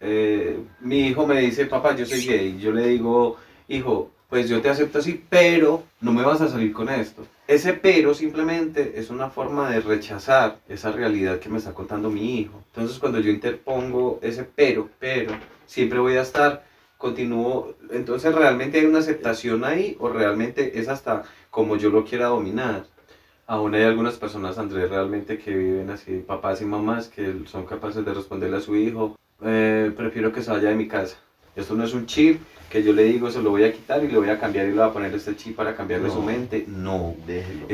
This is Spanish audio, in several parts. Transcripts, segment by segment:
mi hijo me dice, papá, yo soy gay. Yo le digo, hijo, pues yo te acepto así, pero no me vas a salir con esto. Ese pero simplemente es una forma de rechazar esa realidad que me está contando mi hijo. Entonces cuando yo interpongo ese pero, siempre voy a estar, continúo, entonces realmente hay una aceptación ahí o realmente es hasta como yo lo quiera dominar. Aún hay algunas personas, Andrés, realmente que viven así, papás y mamás, que son capaces de responderle a su hijo, prefiero que se vaya de mi casa. Esto no es un chip que yo le digo, se lo voy a quitar y le voy a cambiar y le voy a poner este chip para cambiarle su No, mente. No, déjelo.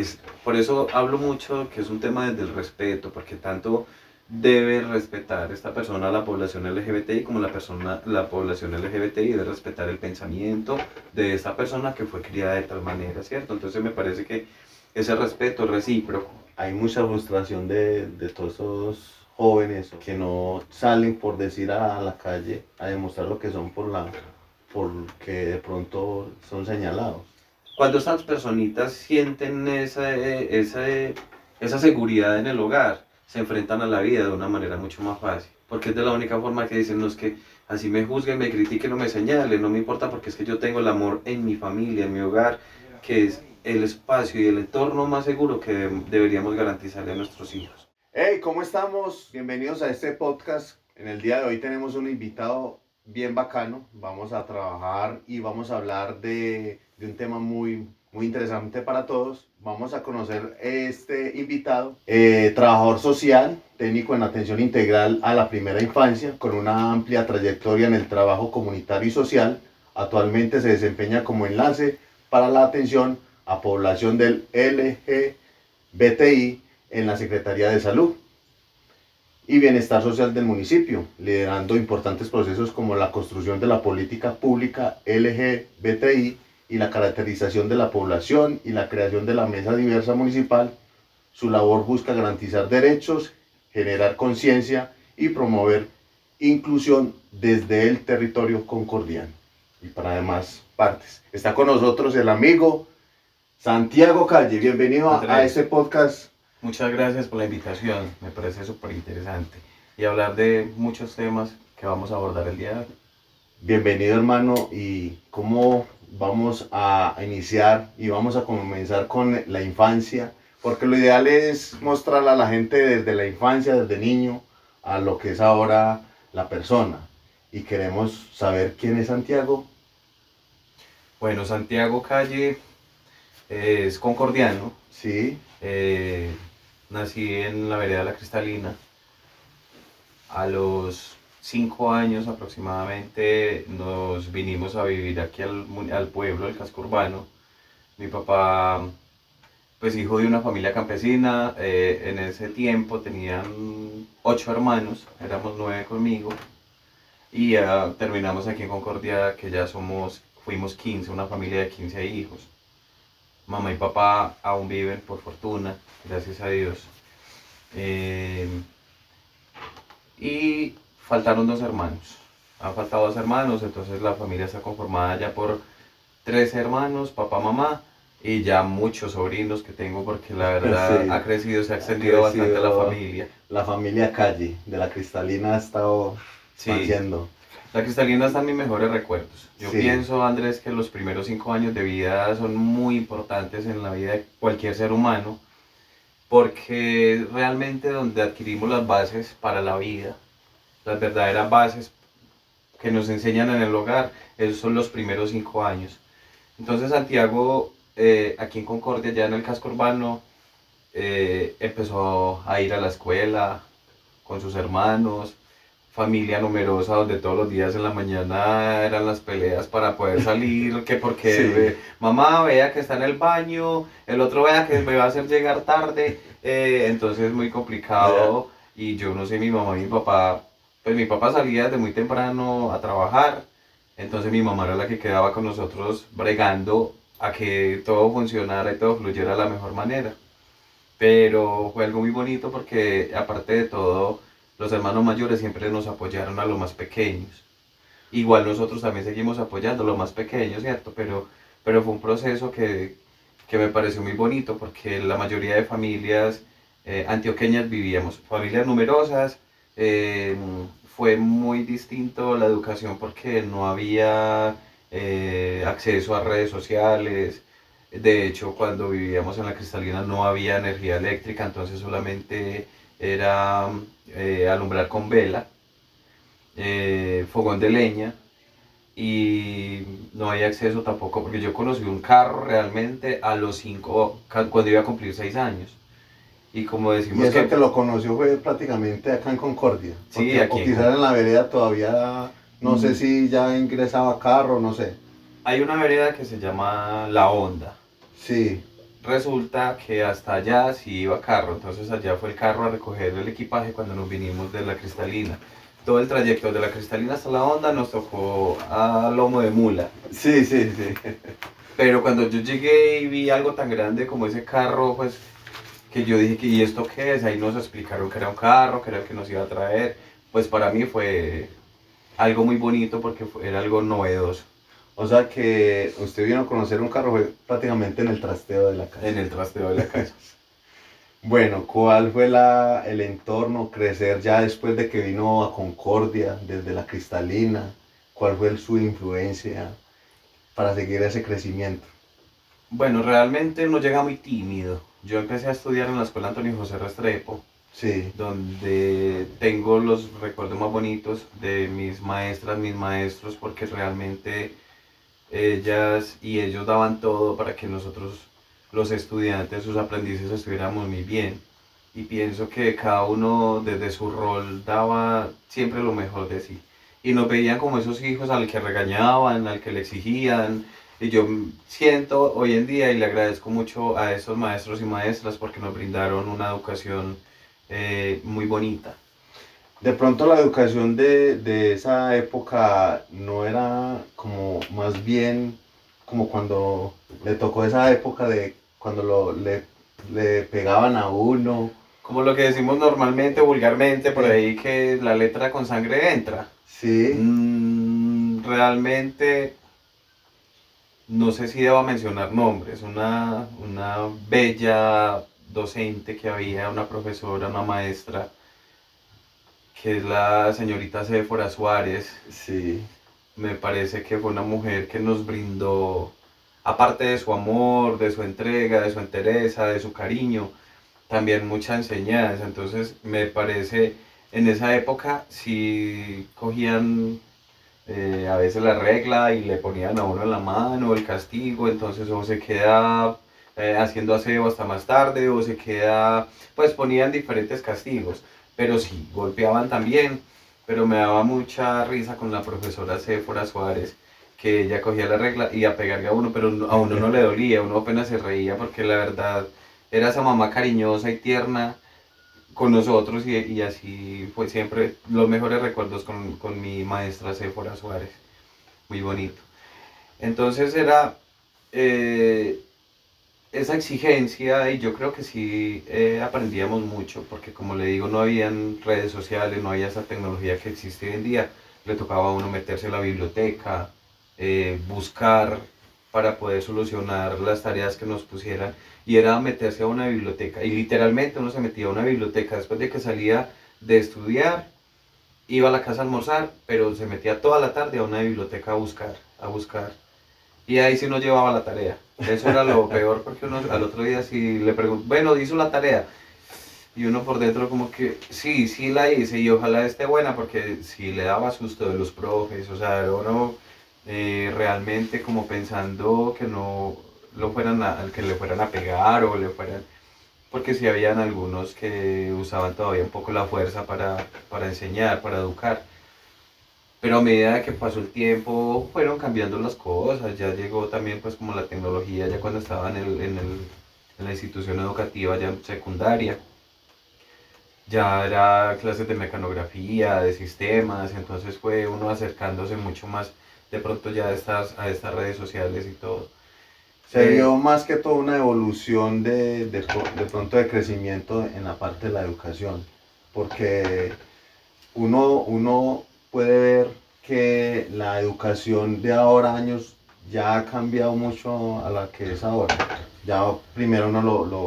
por eso hablo mucho que es un tema desde el respeto, porque tanto debe respetar esta persona a la población LGBTI como la población LGBTI debe respetar el pensamiento de esta persona que fue criada de tal manera, ¿cierto? Entonces me parece que ese respeto es recíproco. Hay mucha frustración de todos esos jóvenes que no salen por decir a la calle a demostrar lo que son porque de pronto son señalados. Cuando estas personitas sienten esa seguridad en el hogar, se enfrentan a la vida de una manera mucho más fácil. Porque es de la única forma que dicen, no es que así me juzguen, me critiquen o me señalen, no me importa porque es que yo tengo el amor en mi familia, en mi hogar, que es el espacio y el entorno más seguro que deberíamos garantizarle a nuestros hijos. Hey, ¿cómo estamos? Bienvenidos a este podcast. En el día de hoy tenemos un invitado bien bacano. Vamos a trabajar y vamos a hablar de un tema muy interesante para todos. Vamos a conocer este invitado, trabajador social, técnico en atención integral a la primera infancia, con una amplia trayectoria en el trabajo comunitario y social. Actualmente se desempeña como enlace para la atención a población del LGBTI en la Secretaría de Salud y Bienestar Social del municipio, liderando importantes procesos como la construcción de la política pública LGBTI y la caracterización de la población y la creación de la mesa diversa municipal. Su labor busca garantizar derechos, generar conciencia y promover inclusión desde el territorio concordiano y para demás partes. Está con nosotros el amigo Santiago Calle. Bienvenido a este podcast. Muchas gracias por la invitación, me parece súper interesante. Y hablar de muchos temas que vamos a abordar el día de hoy. Bienvenido, hermano, y cómo vamos a iniciar y vamos a comenzar con la infancia, porque lo ideal es mostrarle a la gente desde la infancia, desde niño, a lo que es ahora la persona. Y queremos saber quién es Santiago. Bueno, Santiago Calle es concordiano. Sí, Eh, Nací en la vereda La Cristalina. A los 5 años aproximadamente nos vinimos a vivir aquí al pueblo, al casco urbano. Mi papá, pues hijo de una familia campesina, en ese tiempo tenían 8 hermanos, éramos 9 conmigo. Y terminamos aquí en Concordia, que ya fuimos 15, una familia de 15 hijos. Mamá y papá aún viven, por fortuna, gracias a Dios. Eh, y faltaron 2 hermanos. Han faltado 2 hermanos, entonces la familia está conformada ya por 3 hermanos, papá, mamá, y ya muchos sobrinos que tengo porque la verdad sí, ha crecido, se ha ha extendido bastante la crecido familia. la familia Calle de la Cristalina ha estado Sí, expandiendo. la Cristalina está en mis mejores recuerdos. Yo Sí, pienso, Andrés, que los primeros 5 años de vida son muy importantes en la vida de cualquier ser humano, porque es realmente donde adquirimos las bases para la vida, las verdaderas bases que nos enseñan en el hogar, esos son los primeros 5 años. Entonces Santiago, aquí en Concordia, ya en el casco urbano, empezó a ir a la escuela con sus hermanos, familia numerosa donde todos los días en la mañana eran las peleas para poder salir, que porque sí. mamá vea que está en el baño, el otro vea que me va a hacer llegar tarde, entonces es muy Vea, complicado y yo no sé, mi mamá y mi papá, pues mi papá salía desde muy temprano a trabajar, entonces mi mamá era la que quedaba con nosotros bregando a que todo funcionara y todo fluyera de la mejor manera. Pero fue algo muy bonito porque aparte de todo, los hermanos mayores siempre nos apoyaron a los más pequeños. Igual nosotros también seguimos apoyando a los más pequeños, ¿cierto? Pero fue un proceso que me pareció muy bonito porque la mayoría de familias antioqueñas vivíamos, familias numerosas, eh, fue muy distinto la educación porque no había acceso a redes sociales. De hecho, cuando vivíamos en la Cristalina no había energía eléctrica, entonces solamente era alumbrar con vela, fogón de leña, y no había acceso tampoco, porque yo conocí un carro realmente a los 5, cuando iba a cumplir 6 años. Y como Y decimos eso que, que lo conoció fue prácticamente acá en Concordia, sí, porque aquí o quizás en la vereda todavía, no sé Mm, si ya ingresaba carro, no sé. hay una vereda que se llama La Honda. Sí, Resulta que hasta allá sí iba carro, entonces allá fue el carro a recoger el equipaje cuando nos vinimos de la Cristalina. Todo el trayecto de la Cristalina hasta La Honda nos tocó a lomo de mula. sí, sí, sí. Pero cuando yo llegué y vi algo tan grande como ese carro, pues que yo dije, ¿y esto qué es? Ahí nos explicaron que era un carro, que era el que nos iba a traer. Pues para mí fue algo muy bonito porque era algo novedoso O sea que usted vino a conocer un carro fue prácticamente en el trasteo de la casa. en el trasteo de la casa. Bueno, ¿cuál fue el entorno crecer ya después de que vino a Concordia, desde la Cristalina? ¿Cuál fue su influencia para seguir ese crecimiento? Bueno, realmente no llega muy tímido. Yo empecé a estudiar en la escuela Antonio José Restrepo, Sí, donde tengo los recuerdos más bonitos de mis maestras, mis maestros, porque realmente ellas y ellos daban todo para que nosotros, los estudiantes, sus aprendices, estuviéramos muy bien. Y pienso que cada uno desde su rol daba siempre lo mejor de sí. Y nos veían como esos hijos al que regañaban, al que le exigían. Y yo siento hoy en día y le agradezco mucho a esos maestros y maestras porque nos brindaron una educación muy bonita. de pronto la educación de esa época no era como más bien como cuando le tocó esa época de cuando le pegaban a uno. Como lo que decimos normalmente, vulgarmente, por Sí, ahí que la letra con sangre entra. sí, Realmente no sé si debo mencionar nombres. Una bella docente que había, una profesora, una maestra, que es la señorita Séfora Suárez. sí. Me parece que fue una mujer que nos brindó, aparte de su amor, de su entrega, de su entereza, de su cariño, también mucha enseñanza. Entonces me parece, en esa época si cogían a veces la regla y le ponían a uno en la mano el castigo, entonces o se queda haciendo aseo hasta más tarde o se queda, pues ponían diferentes castigos, pero sí, golpeaban también, pero me daba mucha risa con la profesora Séfora Suárez, que ella cogía la regla y a pegarle a uno, pero a uno no le dolía, uno apenas se reía porque la verdad era esa mamá cariñosa y tierna con nosotros y así fue siempre los mejores recuerdos con mi maestra Séfora Suárez, muy bonito. Entonces era eh, esa exigencia y yo creo que sí aprendíamos mucho porque como le digo no habían redes sociales, no había esa tecnología que existe hoy en día, le tocaba a uno meterse a la biblioteca, buscar para poder solucionar las tareas que nos pusieran y era meterse a una biblioteca y literalmente uno se metía a una biblioteca después de que salía de estudiar, iba a la casa a almorzar, pero se metía toda la tarde a una biblioteca a buscar. Y ahí sí no llevaba la tarea. Eso era lo peor porque uno al otro día sí le preguntó, bueno, hizo la tarea. Y uno por dentro como que, sí, sí la hice y ojalá esté buena porque sí le daba susto de los profes. O sea, era uno realmente como pensando que no lo fueran que le fueran a pegar o le fueran... Porque sí habían algunos que usaban todavía un poco la fuerza para enseñar, para educar. Pero a medida que pasó el tiempo fueron cambiando las cosas, ya llegó también pues como la tecnología, ya cuando estaba en la institución educativa ya en secundaria, ya era clases de mecanografía, de sistemas, entonces fue uno acercándose mucho más de pronto ya a estas redes sociales y todo. Se vio más que todo una evolución de pronto de crecimiento en la parte de la educación, porque uno puede ver que la educación de ahora años ya ha cambiado mucho a la que es ahora. Ya primero uno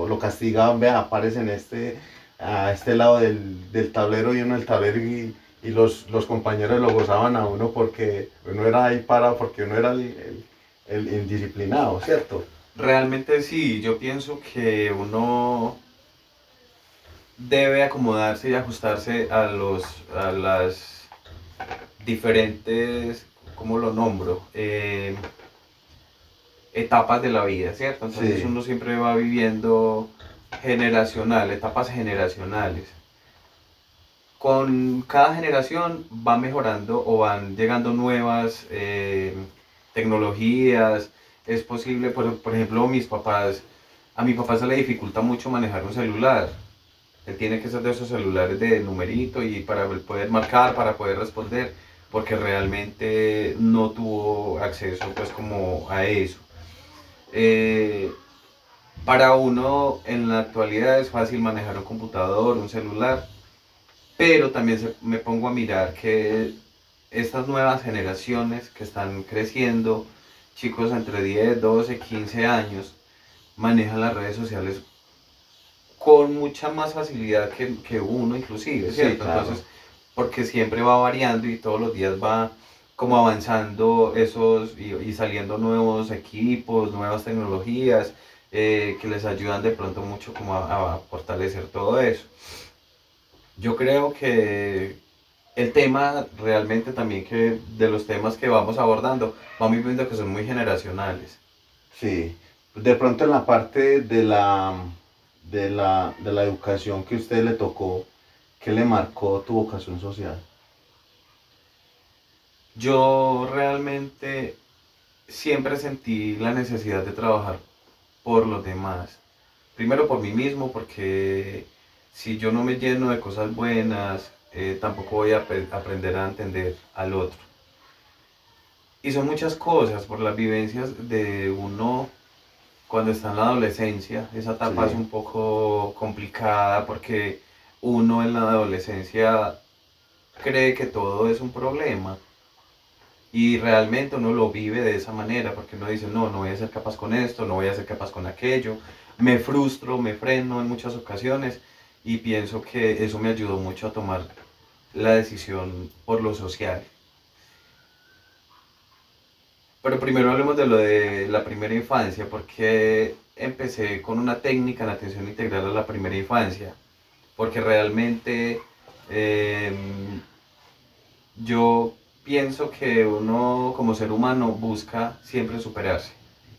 lo castiga, vea, aparece en este, a este lado del tablero y uno el tablero y los compañeros lo gozaban a uno porque uno era ahí parado, porque uno era el indisciplinado, ¿cierto? Realmente sí, yo pienso que uno debe acomodarse y ajustarse a las diferentes, ¿cómo lo nombro? Etapas de la vida, ¿cierto? Entonces Sí, uno siempre va viviendo etapas generacionales. Con cada generación va mejorando o van llegando nuevas tecnologías. Es posible, por ejemplo, a mi papá se le dificulta mucho manejar un celular. Él tiene que ser de esos celulares de numerito y para poder marcar, para poder responder, porque realmente no tuvo acceso pues como a eso. Eh, para uno en la actualidad es fácil manejar un computador, un celular, pero también me pongo a mirar que estas nuevas generaciones que están creciendo, chicos entre 10, 12, 15 años, manejan las redes sociales con mucha más facilidad que uno inclusive, sí, ¿cierto? claro. Entonces, porque siempre va variando y todos los días va como avanzando y saliendo nuevos equipos, nuevas tecnologías que les ayudan de pronto mucho como a fortalecer todo eso. Yo creo que el tema realmente también que de los temas que vamos abordando, vamos viendo que son muy generacionales. Sí, de pronto en la parte de la educación que a usted le tocó, ¿qué le marcó tu vocación social? Yo realmente siempre sentí la necesidad de trabajar por los demás. Primero por mí mismo, porque si yo no me lleno de cosas buenas, tampoco voy a aprender a entender al otro. Y son muchas cosas por las vivencias de uno cuando está en la adolescencia. Esa etapa es Sí, un poco complicada porque uno en la adolescencia cree que todo es un problema. Y realmente uno lo vive de esa manera, porque uno dice, no, no voy a ser capaz con esto, no voy a ser capaz con aquello. Me frustro, me freno en muchas ocasiones y pienso que eso me ayudó mucho a tomar la decisión por lo social. Pero primero hablemos de lo de la primera infancia, porque empecé con una técnica en atención integral a la primera infancia, porque realmente eh, yo pienso que uno como ser humano busca siempre superarse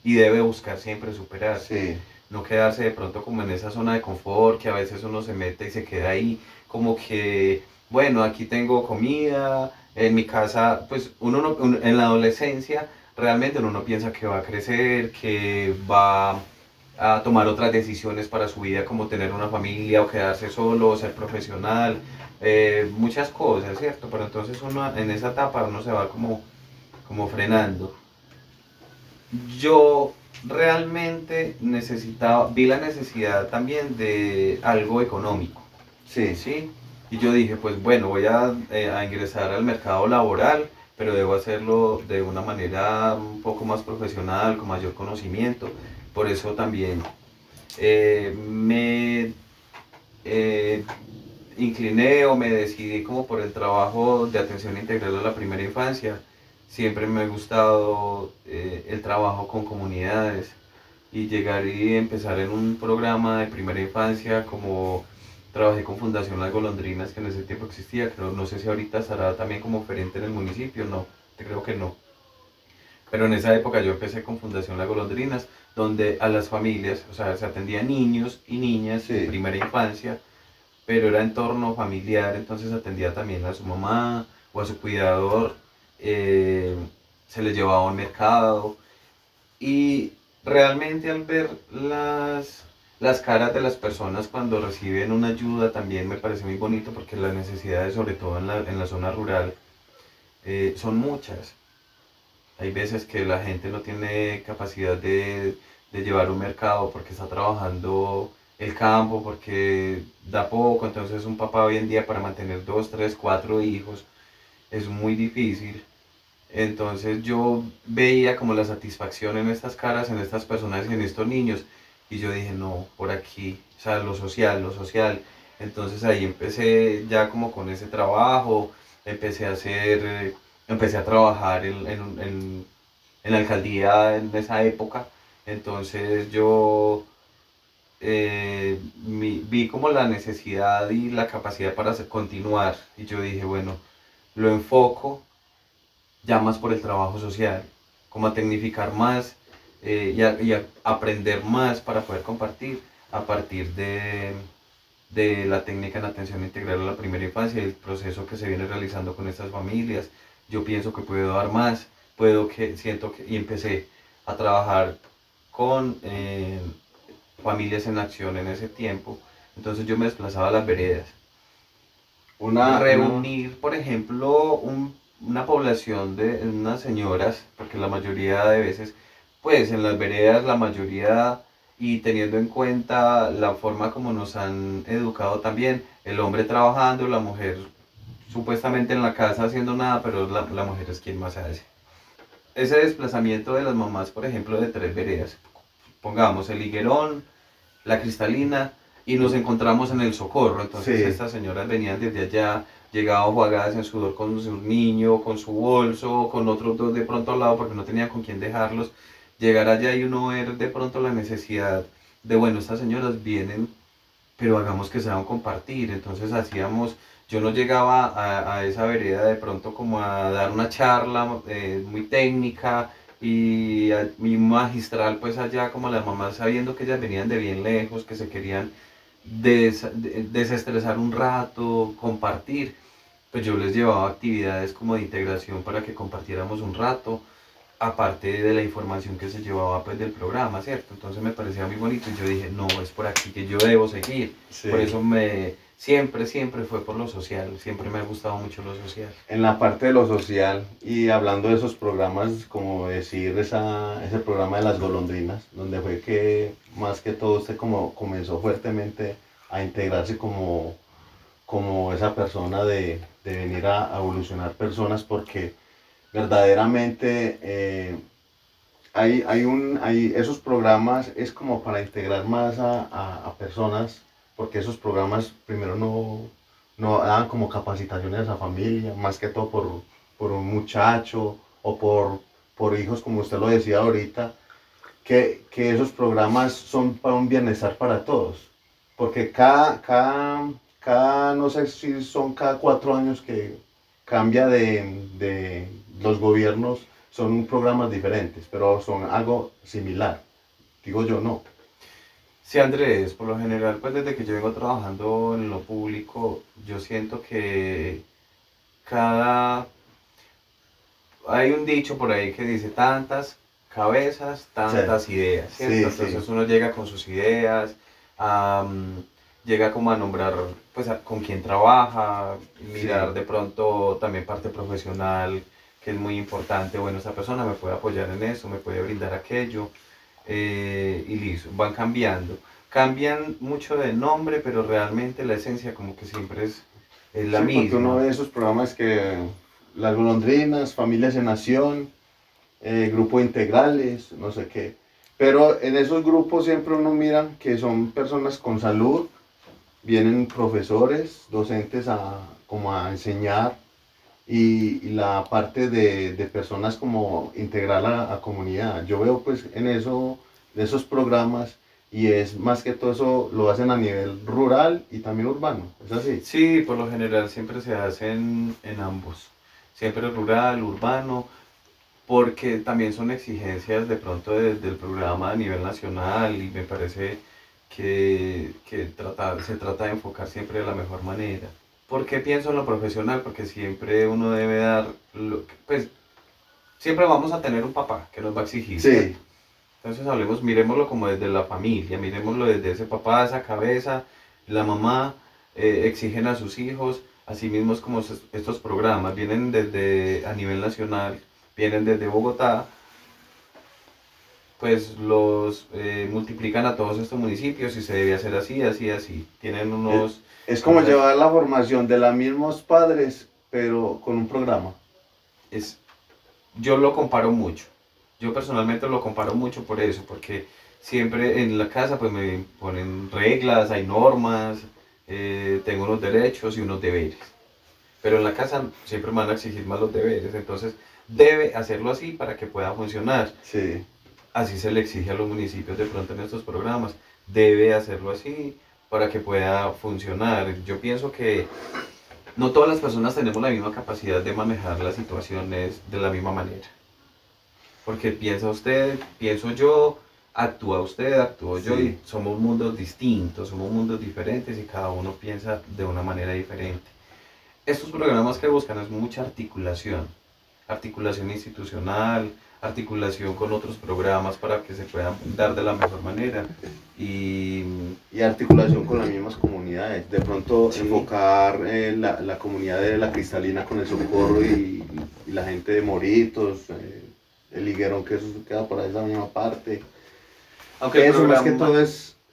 y debe buscar siempre superarse. sí, No quedarse de pronto como en esa zona de confort que a veces uno se mete y se queda ahí como que, bueno, aquí tengo comida, en mi casa, pues en la adolescencia realmente uno no piensa que va a crecer, que va a tomar otras decisiones para su vida como tener una familia o quedarse solo, ser profesional, muchas cosas, ¿cierto? Pero entonces uno en esa etapa uno se va como frenando. Yo realmente vi la necesidad también de algo económico, sí, ¿sí? Y yo dije, pues bueno, voy a ingresar al mercado laboral, pero debo hacerlo de una manera un poco más profesional, con mayor conocimiento. Por eso también me eh, incliné o me decidí como por el trabajo de atención integral a la primera infancia. Siempre me ha gustado el trabajo con comunidades y llegar y empezar en un programa de primera infancia como trabajé con Fundación Las Golondrinas que en ese tiempo existía, creo, no sé si ahorita estará también como oferente en el municipio, no, creo que no. Pero en esa época yo empecé con Fundación Las Golondrinas, donde a las familias, o sea, se atendían niños y niñas de sí, primera infancia, pero era entorno familiar, entonces atendía también a su mamá o a su cuidador, eh, se les llevaba a un mercado y realmente al ver las caras de las personas cuando reciben una ayuda también me parece muy bonito porque las necesidades, sobre todo en la zona rural, son muchas. Hay veces que la gente no tiene capacidad de llevar un mercado porque está trabajando el campo, porque da poco, entonces un papá hoy en día para mantener dos, tres, cuatro hijos es muy difícil. Entonces yo veía como la satisfacción en estas caras, en estas personas y en estos niños y yo dije, no, por aquí, o sea, lo social, lo social. Entonces ahí empecé ya como con ese trabajo, empecé a hacer, empecé a trabajar en la alcaldía en esa época. Entonces yo vi como la necesidad y la capacidad para continuar y yo dije, bueno, lo enfoco ya más por el trabajo social, como a tecnificar más y a aprender más para poder compartir a partir de la técnica en atención integral a la primera infancia y el proceso que se viene realizando con estas familias. Yo pienso que puedo dar más, siento que, y empecé a trabajar con familias en acción en ese tiempo. Entonces yo me desplazaba a las veredas. Reunir, por ejemplo, una población de unas señoras, porque la mayoría de veces, pues en las veredas la mayoría, y teniendo en cuenta la forma como nos han educado también, el hombre trabajando, la mujer supuestamente en la casa haciendo nada, pero la mujer es quien más hace. Ese desplazamiento de las mamás, por ejemplo, de tres veredas, pongamos el Higuerón, la Cristalina, y nos encontramos en el Socorro. Entonces Sí. estas señoras venían desde allá, llegaban jugadas en sudor con su niño, con su bolso, con otros dos de pronto al lado porque no tenían con quién dejarlos. Llegar allá y uno ver de pronto la necesidad de, bueno, estas señoras vienen, pero hagamos que sean compartir. Entonces hacíamos, yo no llegaba a esa vereda de pronto como a dar una charla muy técnica y magistral, pues allá como las mamás sabiendo que ellas venían de bien lejos, que se querían desestresar un rato, compartir, pues yo les llevaba actividades como de integración para que compartiéramos un rato, aparte de la información que se llevaba pues del programa, ¿cierto? Entonces me parecía muy bonito y yo dije, no, es por aquí que yo debo seguir. Sí. Por eso siempre fue por lo social, siempre me ha gustado mucho lo social. En la parte de lo social, y hablando de esos programas, como decir ese programa de las golondrinas, donde fue que más que todo usted como comenzó fuertemente a integrarse como esa persona de venir a evolucionar personas, porque verdaderamente esos programas es como para integrar más a personas, porque esos programas primero no dan como capacitaciones a esa familia, más que todo por un muchacho o por hijos, como usted lo decía ahorita, que esos programas son para un bienestar para todos, porque no sé si son cada 4 años que cambia de los gobiernos, son programas diferentes, pero son algo similar, digo yo, no. Sí, Andrés, por lo general, pues desde que yo vengo trabajando en lo público, yo siento que cada... Hay un dicho por ahí que dice tantas cabezas, tantas ideas, ¿cierto? Sí, Entonces sí. uno llega con sus ideas, llega como a nombrar pues con quién trabaja, mirar Sí. de pronto también parte profesional, que es muy importante. Bueno, esta persona me puede apoyar en eso, me puede brindar aquello, y listo, van cambiando. Cambian mucho de nombre, pero realmente la esencia como que siempre es la Sí, porque uno misma. ve esos programas que las golondrinas, familias en acción, grupos integrales, no sé qué. Pero en esos grupos siempre uno mira que son personas con salud, vienen profesores, docentes como a enseñar, y la parte de personas como integrar a comunidad. Yo veo pues en eso, de esos programas, y es más que todo eso lo hacen a nivel rural y también urbano, ¿es así? Sí, por lo general siempre se hacen en ambos, siempre rural, urbano, porque también son exigencias de pronto desde el programa a nivel nacional y me parece que se trata de enfocar siempre de la mejor manera. ¿Por qué pienso en lo profesional? Porque siempre uno debe dar, pues siempre vamos a tener un papá que nos va a exigir, Sí. ¿cierto? Entonces hablemos, miremoslo como desde la familia, miremoslo desde ese papá, esa cabeza, la mamá, exigen a sus hijos, así mismos como estos programas, vienen desde a nivel nacional, vienen desde Bogotá, pues los multiplican a todos estos municipios y se debe hacer así, así, así. Tienen Es, unos... es como llevar la formación de los mismos padres, pero con un programa. Es, yo lo comparo mucho. Yo personalmente lo comparo mucho por eso, porque siempre en la casa pues me ponen reglas, hay normas, tengo unos derechos y unos deberes. Pero en la casa siempre me van a exigir más los deberes, entonces debe hacerlo así para que pueda funcionar. Sí. Así se le exige a los municipios de pronto en estos programas, debe hacerlo así para que pueda funcionar. Yo pienso que no todas las personas tenemos la misma capacidad de manejar las situaciones de la misma manera. Porque piensa usted, pienso yo, actúa usted, actúo yo, Sí. y somos mundos distintos, somos mundos diferentes y cada uno piensa de una manera diferente. Estos programas que buscan es mucha articulación, articulación institucional, articulación con otros programas para que se puedan dar de la mejor manera. Y articulación con las mismas comunidades. De pronto Sí. enfocar la comunidad de La Cristalina con el Socorro y la gente de Moritos, el Higuerón, que eso queda por ahí esa misma parte. Aunque el Eso programa,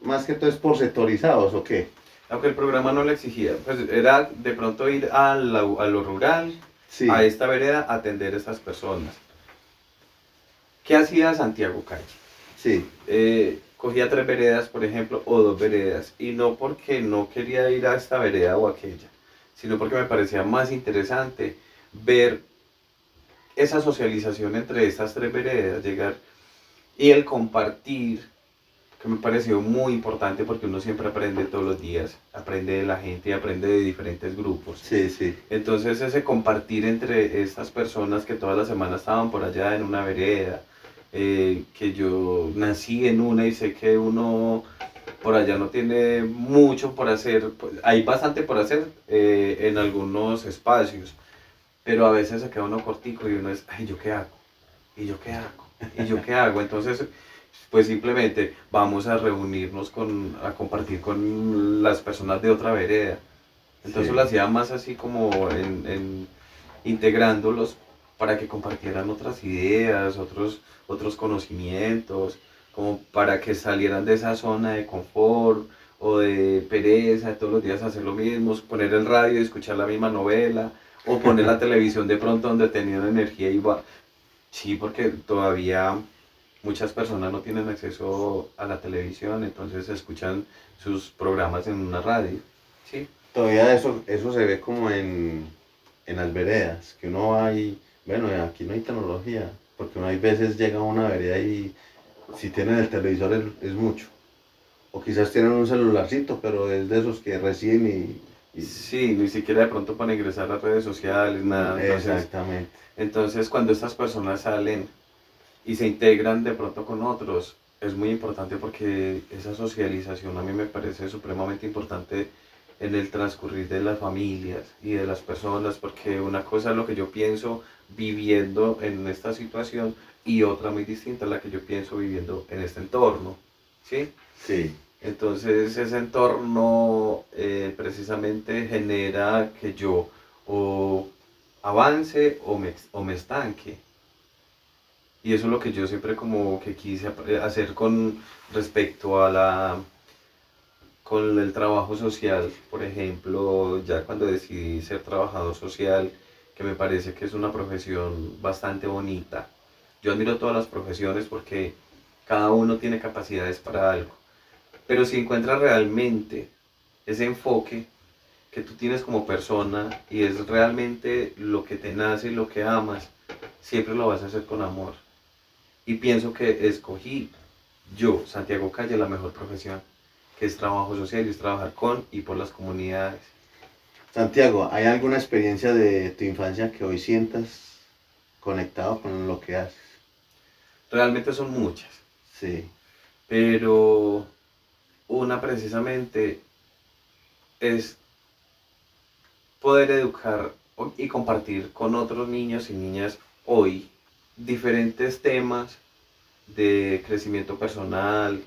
más que todo es por sectorizados, ¿o qué? aunque el programa no le exigía, pues era de pronto ir a lo rural, Sí, a esta vereda, a atender a estas personas. ¿Qué hacía Santiago Calle? sí, Cogía 3 veredas, por ejemplo, o 2 veredas, y no porque no quería ir a esta vereda o aquella, sino porque me parecía más interesante ver esa socialización entre estas 3 veredas, llegar y el compartir, que me pareció muy importante porque uno siempre aprende todos los días, aprende de la gente y aprende de diferentes grupos. sí, sí. Entonces ese compartir entre estas personas que todas las semanas estaban por allá en una vereda, que yo nací en una y sé que uno por allá no tiene mucho por hacer, pues, hay bastante por hacer en algunos espacios, pero a veces se queda uno cortico y uno es, ay, ¿yo qué hago? ¿Y yo qué hago? ¿Y yo qué hago? Entonces, pues simplemente vamos a reunirnos a compartir con las personas de otra vereda. Entonces Sí. lo hacía más así como integrándolos para que compartieran otras ideas, otros conocimientos, como para que salieran de esa zona de confort o de pereza, de todos los días hacer lo mismo, poner el radio y escuchar la misma novela, o poner la televisión de pronto donde tenían energía y va. Sí, porque todavía muchas personas no tienen acceso a la televisión, entonces escuchan sus programas en una radio. Sí. Todavía eso se ve como en las veredas, que uno va y, bueno, aquí no hay tecnología, porque uno hay veces llega a una vereda y si tienen el televisor es mucho. O quizás tienen un celularcito, pero es de esos que reciben y Sí, ni siquiera de pronto para ingresar a redes sociales, nada. exactamente. Entonces cuando estas personas salen y se integran de pronto con otros, es muy importante porque esa socialización a mí me parece supremamente importante en el transcurrir de las familias y de las personas, porque una cosa es lo que yo pienso viviendo en esta situación y otra muy distinta a la que yo pienso viviendo en este entorno, ¿sí? Sí, Entonces ese entorno precisamente genera que yo o avance o me estanque. Y eso es lo que yo siempre como que quise hacer con respecto a con el trabajo social. Por ejemplo, ya cuando decidí ser trabajador social, que me parece que es una profesión bastante bonita. Yo admiro todas las profesiones porque cada uno tiene capacidades para algo. Pero si encuentras realmente ese enfoque que tú tienes como persona y es realmente lo que te nace y lo que amas, siempre lo vas a hacer con amor. Y pienso que escogí yo, Santiago Calle, la mejor profesión, que es trabajo social y es trabajar con y por las comunidades. Santiago, ¿hay alguna experiencia de tu infancia que hoy sientas conectado con lo que haces? Realmente son muchas, Sí, pero una precisamente es poder educar y compartir con otros niños y niñas hoy diferentes temas de crecimiento personal,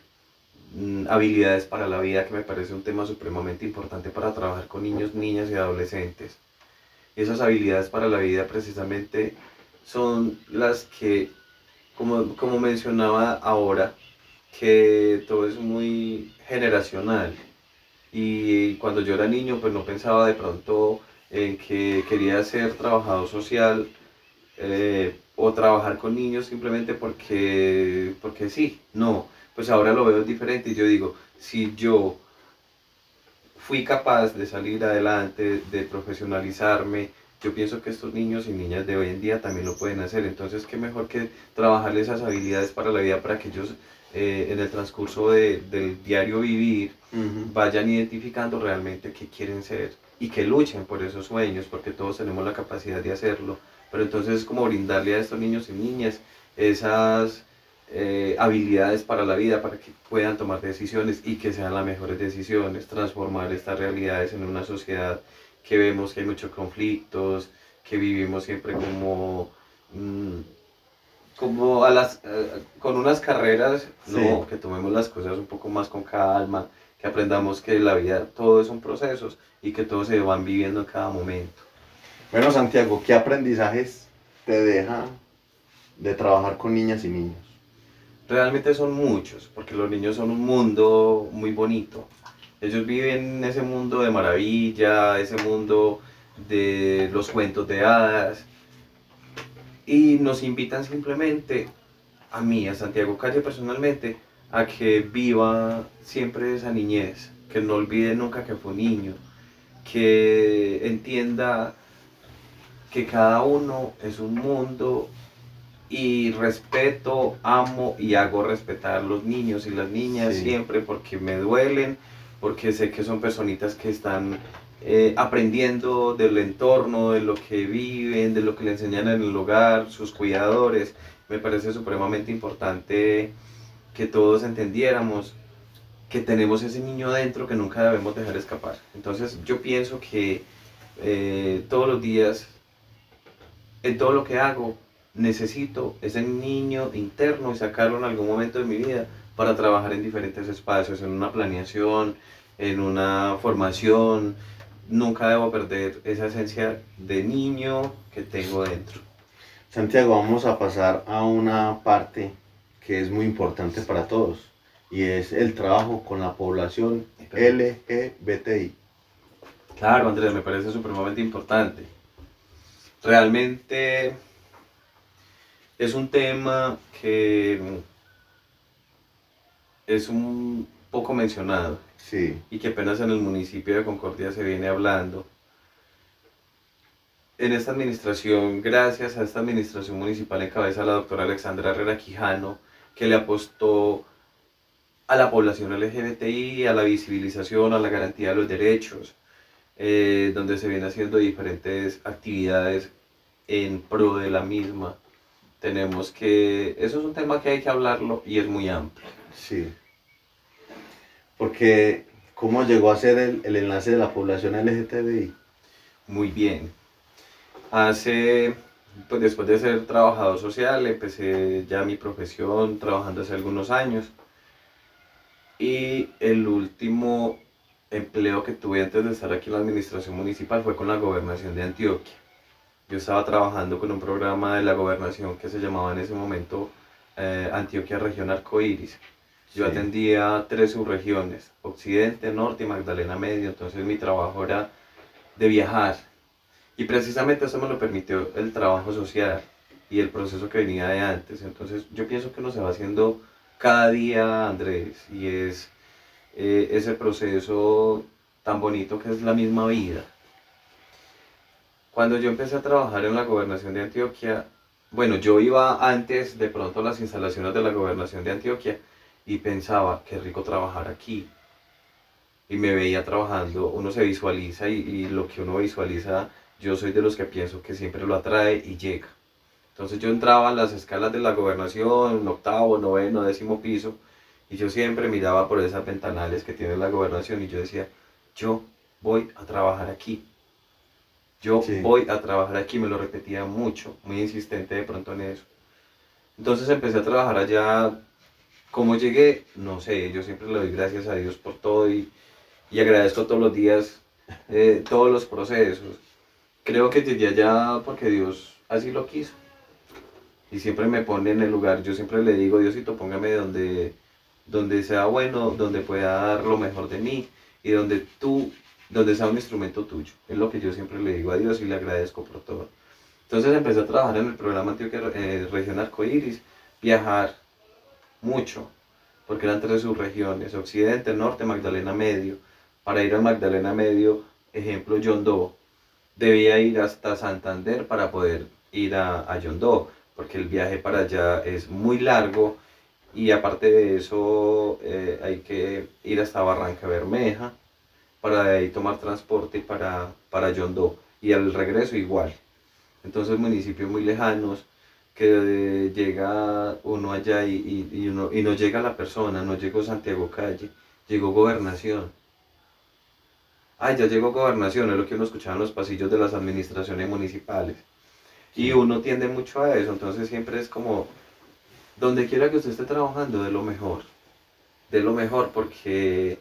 habilidades para la vida, que me parece un tema supremamente importante para trabajar con niños, niñas y adolescentes. Y esas habilidades para la vida precisamente son las que, como mencionaba ahora, que todo es muy generacional. Y cuando yo era niño, pues no pensaba de pronto en que quería ser trabajador social o trabajar con niños simplemente porque sí, no, pues ahora lo veo diferente y yo digo, si yo fui capaz de salir adelante, de profesionalizarme. Yo pienso que estos niños y niñas de hoy en día también lo pueden hacer, entonces qué mejor que trabajarles esas habilidades para la vida, para que ellos en el transcurso del diario vivir vayan identificando realmente qué quieren ser y que luchen por esos sueños, porque todos tenemos la capacidad de hacerlo, pero entonces es como brindarle a estos niños y niñas esas habilidades para la vida, para que puedan tomar decisiones y que sean las mejores decisiones, transformar estas realidades en una sociedad que vemos que hay muchos conflictos, que vivimos siempre como, como con unas carreras, Sí. no, que tomemos las cosas un poco más con calma, que aprendamos que la vida, todo son procesos y que todos se van viviendo en cada momento. Bueno, Santiago, ¿qué aprendizajes te deja de trabajar con niñas y niños? Realmente son muchos, porque los niños son un mundo muy bonito. Ellos viven en ese mundo de maravilla, ese mundo de los cuentos de hadas, y nos invitan simplemente, a mí, a Santiago Calle personalmente, a que viva siempre esa niñez, que no olvide nunca que fue un niño, que entienda que cada uno es un mundo y respeto, amo y hago respetar a los niños y las niñas Sí. siempre porque me duelen, porque sé que son personitas que están aprendiendo del entorno, de lo que viven, de lo que le enseñan en el hogar, sus cuidadores. Me parece supremamente importante que todos entendiéramos que tenemos ese niño dentro que nunca debemos dejar escapar. Entonces yo pienso que todos los días, en todo lo que hago, necesito ese niño interno y sacarlo en algún momento de mi vida para trabajar en diferentes espacios, en una planeación, en una formación. Nunca debo perder esa esencia de niño que tengo dentro. Santiago, vamos a pasar a una parte que es muy importante para todos y es el trabajo con la población LGBTI. Claro, Andrés, me parece supremamente importante. Realmente es un tema que es un poco mencionado Sí, y que apenas en el municipio de Concordia se viene hablando. En esta administración, gracias a esta administración municipal encabeza la doctora Alexandra Herrera Quijano, que le apostó a la población LGBTI, a la visibilización, a la garantía de los derechos, donde se vienen haciendo diferentes actividades en pro de la misma. Tenemos que, eso es un tema que hay que hablarlo y es muy amplio. sí. Porque, ¿cómo llegó a ser el enlace de la población LGTBI? Muy bien. Pues después de ser trabajador social, empecé ya mi profesión trabajando hace algunos años. Y el último empleo que tuve antes de estar aquí en la administración municipal fue con la gobernación de Antioquia. Yo estaba trabajando con un programa de la gobernación que se llamaba en ese momento Antioquia Región Arcoíris. Yo Sí. atendía 3 subregiones, Occidente, Norte y Magdalena Medio, entonces mi trabajo era de viajar. Y precisamente eso me lo permitió el trabajo social y el proceso que venía de antes. Entonces yo pienso que uno se va haciendo cada día, Andrés, y es ese proceso tan bonito que es la misma vida. Cuando yo empecé a trabajar en la gobernación de Antioquia, bueno, yo iba antes de pronto a las instalaciones de la gobernación de Antioquia y pensaba, qué rico trabajar aquí. Y me veía trabajando, uno se visualiza y lo que uno visualiza, yo soy de los que pienso que siempre lo atrae y llega. Entonces yo entraba en las escalas de la gobernación, octavo, noveno, décimo piso, y yo siempre miraba por esas ventanales que tiene la gobernación y yo decía, yo voy a trabajar aquí. Yo Sí. voy a trabajar aquí, me lo repetía mucho, muy insistente de pronto en eso. Entonces empecé a trabajar allá. ¿Cómo llegué? No sé, yo siempre le doy gracias a Dios por todo y agradezco todos los días todos los procesos. Creo que llegué allá porque Dios así lo quiso. Y siempre me pone en el lugar, yo siempre le digo, Diosito, póngame donde sea bueno, donde pueda dar lo mejor de mí y donde sea un instrumento tuyo. Es lo que yo siempre le digo a Dios y le agradezco por todo. Entonces empecé a trabajar en el programa Antioquia Región Arcoíris, viajar mucho, porque eran 3 subregiones, Occidente, Norte, Magdalena Medio, para ir a Magdalena Medio, ejemplo Yondó, debía ir hasta Santander para poder ir a Yondó, porque el viaje para allá es muy largo y aparte de eso hay que ir hasta Barranca Bermeja para de ahí tomar transporte para Yondó y al regreso igual. Entonces municipios muy lejanos que llega uno allá y no llega la persona, no llegó Santiago Calle, llegó Gobernación. Ah, ya llegó Gobernación, es lo que uno escuchaba en los pasillos de las administraciones municipales. Y uno tiende mucho a eso, entonces siempre es como, donde quiera que usted esté trabajando, de lo mejor, porque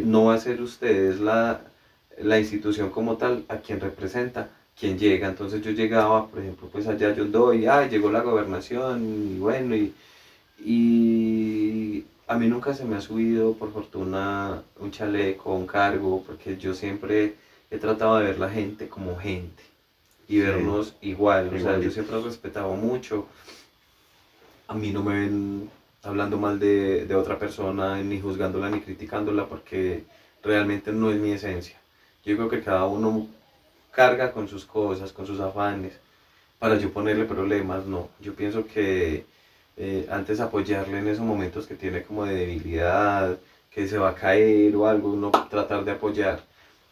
no va a ser usted, es la institución como tal a quien representa, quien llega. Entonces yo llegaba, por ejemplo, pues allá yo doy, llegó la gobernación, y bueno, y a mí nunca se me ha subido, por fortuna, un chaleco, un cargo, porque yo siempre he tratado de ver la gente como gente y vernos igual. O sea, yo siempre he respetado mucho. A mí no me ven hablando mal de otra persona, ni juzgándola, ni criticándola, porque realmente no es mi esencia. Yo creo que cada uno carga con sus cosas, con sus afanes, para yo ponerle problemas, no. Yo pienso que antes apoyarle en esos momentos que tiene como de debilidad, que se va a caer o algo, uno tratar de apoyar,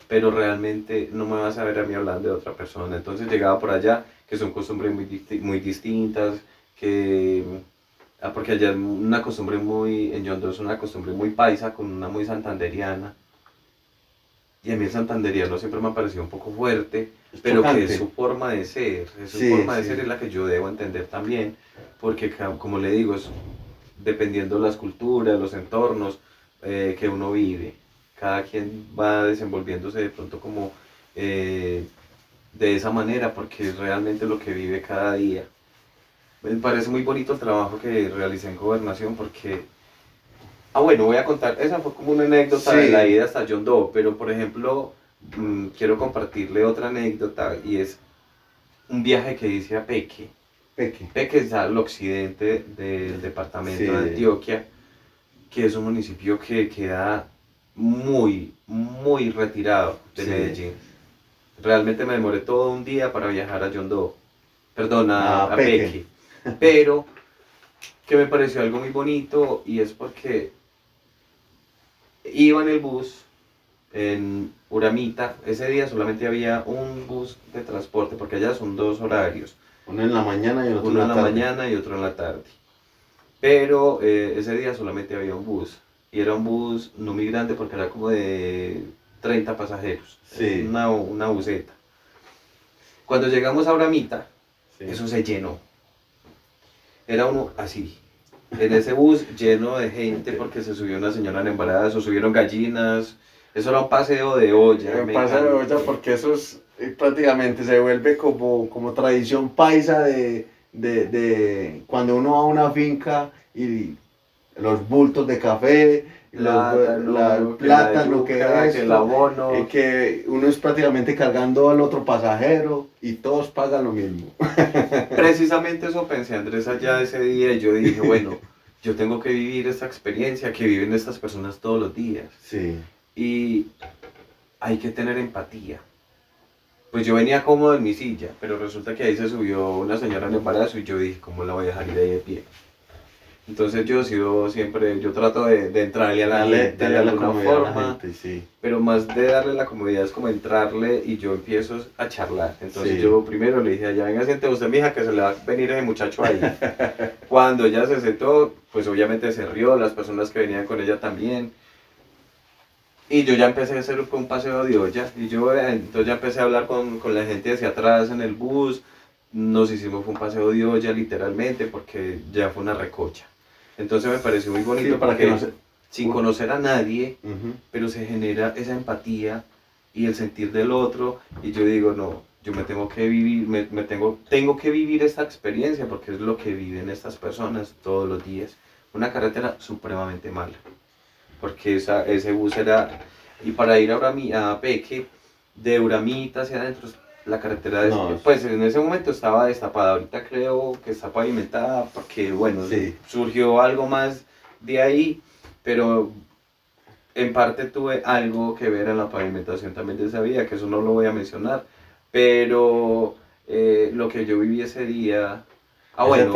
pero realmente no me vas a ver a mí hablando de otra persona. Entonces llegaba por allá, que son costumbres muy distintas, que porque allá es una costumbre muy, en Yondó es una costumbre muy paisa, con una muy santanderiana, y a mí el santanderiano siempre me ha parecido un poco fuerte, pero que es su forma de ser, es la que yo debo entender también, porque como le digo, es dependiendo de las culturas, los entornos que uno vive, cada quien va desenvolviéndose de pronto como de esa manera, porque es realmente lo que vive cada día. Me parece muy bonito el trabajo que realicé en Gobernación porque... Ah, bueno, voy a contar, esa fue como una anécdota de la ida hasta Yondó, pero por ejemplo, quiero compartirle otra anécdota y es un viaje que hice a Peque. Peque es al occidente del departamento de Antioquia, que es un municipio que queda muy retirado de Medellín. Realmente me demoré todo un día para viajar a Yondó, perdón, a Peque. Pero que me pareció algo muy bonito y es porque iba en el bus en Uramita. Ese día solamente había un bus de transporte porque allá son dos horarios, uno en la mañana y otro uno en la mañana y otro en la tarde, pero ese día solamente había un bus y era un bus no muy grande porque era como de 30 pasajeros, una buseta. Cuando llegamos a Uramita, eso se llenó. Era uno así, en ese bus lleno de gente porque se subió una señora en embarazo, subieron gallinas, eso era un paseo de olla. Un paseo de olla porque eso es, prácticamente se vuelve como tradición paisa de cuando uno va a una finca y los bultos de café, plátano, que el abono, que uno es prácticamente cargando al otro pasajero y todos pagan lo mismo. Precisamente eso pensé, Andrés, allá ese día y yo dije, bueno, yo tengo que vivir esta experiencia que viven estas personas todos los días. Y hay que tener empatía. Pues yo venía cómodo en mi silla, pero resulta que ahí se subió una señora en embarazo y yo dije, ¿cómo la voy a dejar ir ahí de pie? Entonces yo trato de entrarle a la gente de alguna forma, pero más de darle la comodidad es como entrarle y yo empiezo a charlar. Entonces yo primero le dije, ya venga, siente usted, mija, que se le va a venir ese muchacho ahí. Cuando ella se sentó, pues obviamente se rió, las personas que venían con ella también. Y yo ya empecé a hacer un paseo de olla, y entonces ya empecé a hablar con la gente hacia atrás en el bus, nos hicimos un paseo de olla literalmente porque ya fue una recocha. Entonces me pareció muy bonito para que sin conocer a nadie, pero se genera esa empatía y el sentir del otro, y yo digo, no, yo me tengo que vivir, tengo que vivir esta experiencia porque es lo que viven estas personas todos los días. Una carretera supremamente mala, porque ese bus era, y para ir a Peque, de Uramita hacia adentro, la carretera, pues en ese momento estaba destapada, ahorita creo que está pavimentada, porque bueno, surgió algo más de ahí, pero en parte tuve algo que ver en la pavimentación también de esa vía, que eso no lo voy a mencionar, pero lo que yo viví ese día... Ah, bueno, ese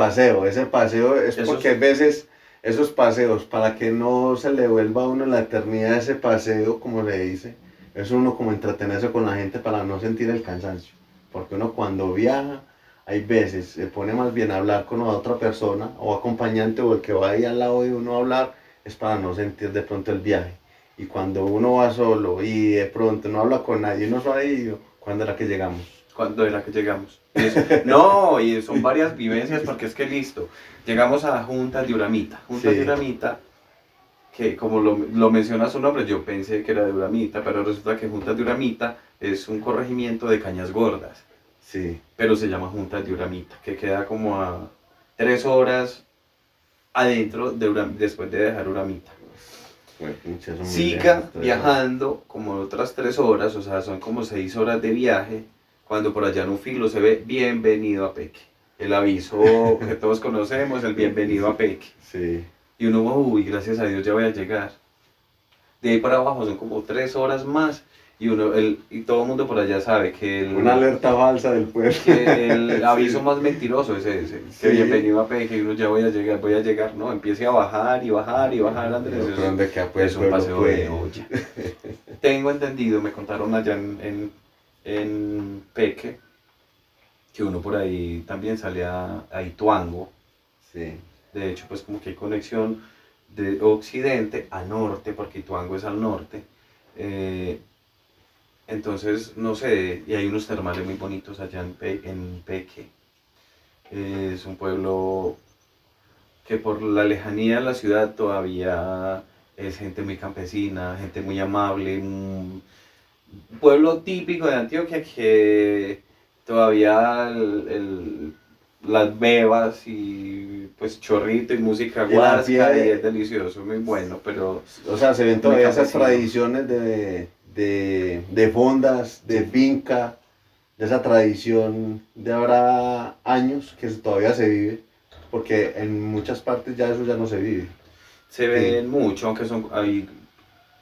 paseo es eso porque es... a veces esos paseos, para que no se le vuelva a uno la eternidad ese paseo, como le dice, es uno como entretenerse con la gente para no sentir el cansancio. Porque uno cuando viaja, hay veces se pone más bien a hablar con otra persona o acompañante o el que va ahí al lado de uno a hablar, es para no sentir de pronto el viaje. Y cuando uno va solo y de pronto no habla con nadie, uno sabe ahí, ¿cuándo era que llegamos? ¿Cuándo era que llegamos? No, y son varias vivencias porque es que listo, llegamos a Juntas de Uramita. Juntas Sí. de Uramita, que como lo menciona su nombre, yo pensé que era de Uramita, pero resulta que Juntas de Uramita es un corregimiento de Cañas Gordas, Sí. pero se llama Juntas de Uramita, que queda como a 3 horas adentro de después de dejar Uramita. Bueno, pucha, son muy Siga lejos, viajando como otras 3 horas, o sea, son como 6 horas de viaje, cuando por allá en un filo se ve bienvenido a Peque. El aviso que todos conocemos, el bienvenido a Peque. Sí. Y uno, uy, gracias a Dios ya voy a llegar. De ahí para abajo son como 3 horas más y y todo el mundo por allá sabe que Una alerta falsa del pueblo. que el aviso más mentiroso es ese, Sí. que bienvenido a Peque y uno ya voy a llegar, no, empiece a bajar y bajar y bajar, Andrés. Pero ¿dónde queda, pues, Es un paseo pueblo, de pues? olla. Tengo entendido, me contaron allá en Peque, que uno por ahí también sale a Ituango. Sí. De hecho, pues como que hay conexión de occidente a norte, porque Ituango es al norte. Entonces, no sé, y hay unos termales muy bonitos allá en Peque. Es un pueblo que por la lejanía de la ciudad todavía es gente muy campesina, gente muy amable, un pueblo típico de Antioquia que todavía las bebas y pues chorrito y música Y la guasca y fie- es delicioso, muy bueno, pero O sea, se ven muy todavía esas campesino. tradiciones de fondas, de finca, de esa tradición de ahora años que todavía se vive, porque en muchas partes ya eso ya no se vive. Se Sí. ven mucho, aunque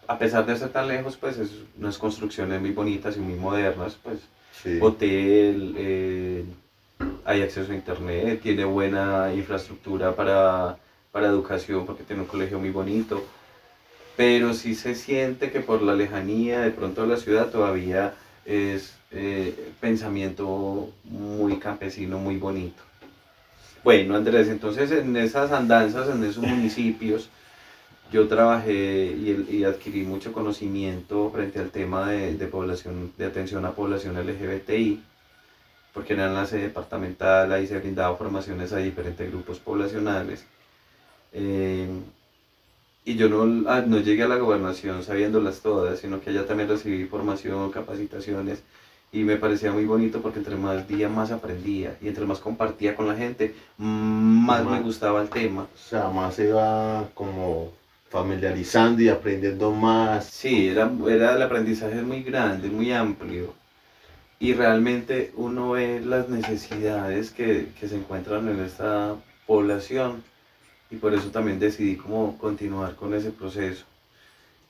a pesar de estar tan lejos, pues es unas construcciones muy bonitas y muy modernas, pues Sí. hotel, hay acceso a internet, tiene buena infraestructura para educación porque tiene un colegio muy bonito, pero sí se siente que por la lejanía de pronto de la ciudad todavía es pensamiento muy campesino, muy bonito. Bueno, Andrés, entonces en esas andanzas, en esos municipios, yo trabajé y adquirí mucho conocimiento frente al tema de población, de atención a población LGBTI, porque era enlace departamental, ahí se brindaba formaciones a diferentes grupos poblacionales. Eh, y yo no llegué a la gobernación sabiéndolas todas, sino que allá también recibí formación, capacitaciones, y me parecía muy bonito porque entre más día más aprendía, y entre más compartía con la gente, más me gustaba el tema. O sea, más se iba como familiarizando y aprendiendo más. Sí, el aprendizaje muy grande, muy amplio. Y realmente uno ve las necesidades que se encuentran en esta población y por eso también decidí como continuar con ese proceso.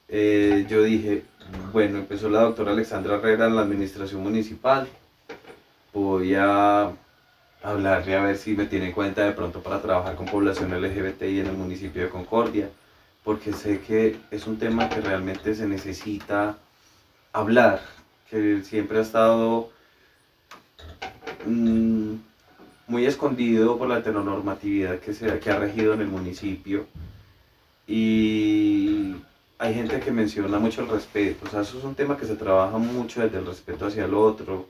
Yo dije, bueno, empezó la doctora Alexandra Herrera en la administración municipal, voy a hablarle a ver si me tiene en cuenta de pronto para trabajar con población LGBTI en el municipio de Concordia, porque sé que es un tema que realmente se necesita hablar, que siempre ha estado muy escondido por la heteronormatividad que ha regido en el municipio. Y hay gente que menciona mucho el respeto, o sea, eso es un tema que se trabaja mucho desde el respeto hacia el otro,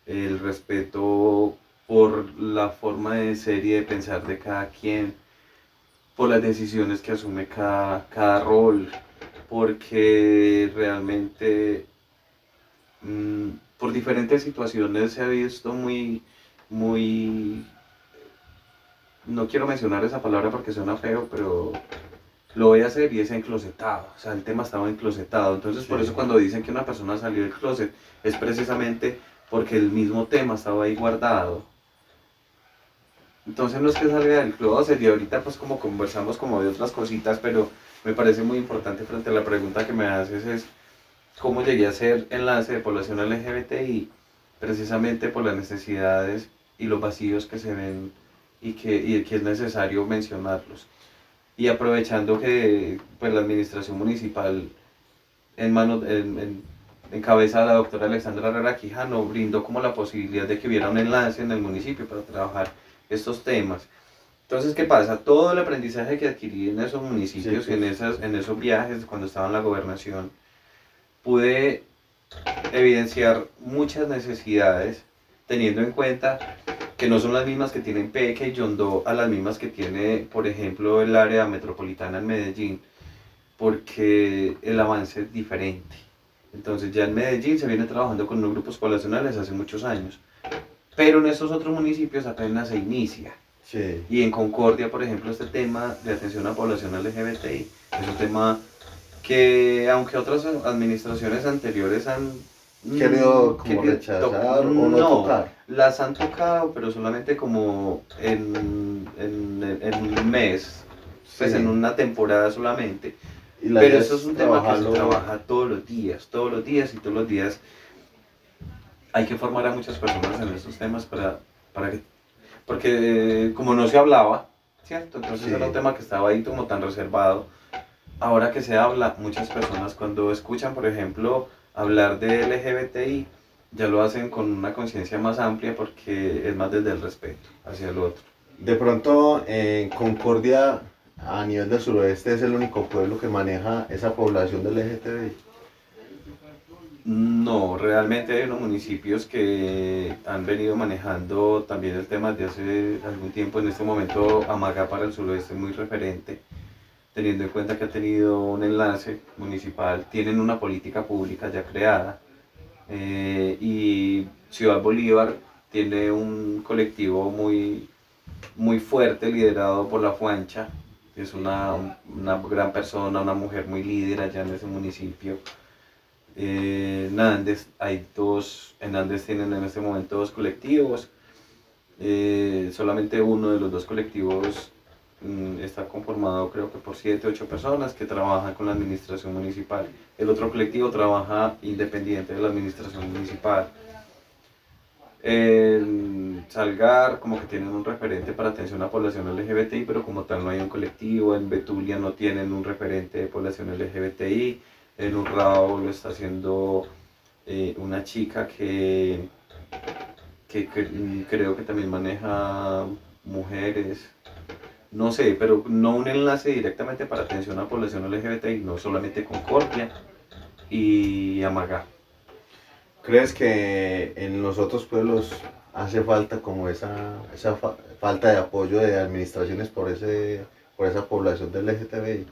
el respeto por la forma de ser y de pensar de cada quien, por las decisiones que asume cada rol, porque realmente por diferentes situaciones se ha visto muy, no quiero mencionar esa palabra porque suena feo, pero lo voy a hacer y es enclosetado, o sea, el tema estaba enclosetado, entonces por eso cuando dicen que una persona salió del closet es precisamente porque el mismo tema estaba ahí guardado. Entonces no es que salga del closet y ahorita pues como conversamos como de otras cositas, pero me parece muy importante frente a la pregunta que me haces es cómo llegué a ser enlace de población LGBTI precisamente por las necesidades y los vacíos que se ven y que es necesario mencionarlos. Y aprovechando que pues, la administración municipal en manos, en cabeza de la doctora Alexandra Herrera Quijano brindó como la posibilidad de que hubiera un enlace en el municipio para trabajar estos temas. Entonces, ¿qué pasa? Todo el aprendizaje que adquirí en esos municipios, Sí, en esos viajes cuando estaba en la gobernación, pude evidenciar muchas necesidades, teniendo en cuenta que no son las mismas que tienen Peque y Yondó a las mismas que tiene, por ejemplo, el área metropolitana en Medellín, porque el avance es diferente. Entonces ya en Medellín se viene trabajando con unos grupos poblacionales hace muchos años, pero en estos otros municipios apenas se inicia. sí. Y en Concordia, por ejemplo, este tema de atención a población LGBTI es un tema que, aunque otras administraciones anteriores han Querido como rechazar o no tocar. las han tocado, pero solamente como en un mes, pues Sí. en una temporada solamente. Y la Pero idea eso es un tema que se trabajarlo. trabaja todos los días y todos los días hay que formar a muchas personas en estos temas para que, porque como no se hablaba, ¿cierto? Entonces Sí. era un tema que estaba ahí como tan reservado. Ahora que se habla, muchas personas cuando escuchan, por ejemplo, hablar de LGBTI, ya lo hacen con una conciencia más amplia porque es más desde el respeto hacia el otro. De pronto, en Concordia, a nivel del suroeste, es el único pueblo que maneja esa población del LGTBI. No, realmente hay unos municipios que han venido manejando también el tema desde hace algún tiempo. En este momento, Amagá para el suroeste es muy referente, teniendo en cuenta que ha tenido un enlace municipal, tienen una política pública ya creada. Y Ciudad Bolívar tiene un colectivo muy fuerte liderado por la Fuancha, que es una gran persona, una mujer muy líder allá en ese municipio. En Andes hay en Andes tienen en este momento dos colectivos. Solamente uno de los dos colectivos está conformado creo que por 7 o 8 personas que trabajan con la administración municipal. El otro colectivo trabaja independiente de la administración municipal. En Salgar como que tienen un referente para atención a población LGBTI, pero como tal no hay un colectivo. En Betulia no tienen un referente de población LGBTI. En Urrao lo está haciendo una chica que creo que también maneja mujeres. No sé, pero no un enlace directamente para atención a población LGBTI, no solamente Concordia y Amagá. ¿Crees que en los otros pueblos hace falta como falta de apoyo de administraciones por esa población del LGTBI?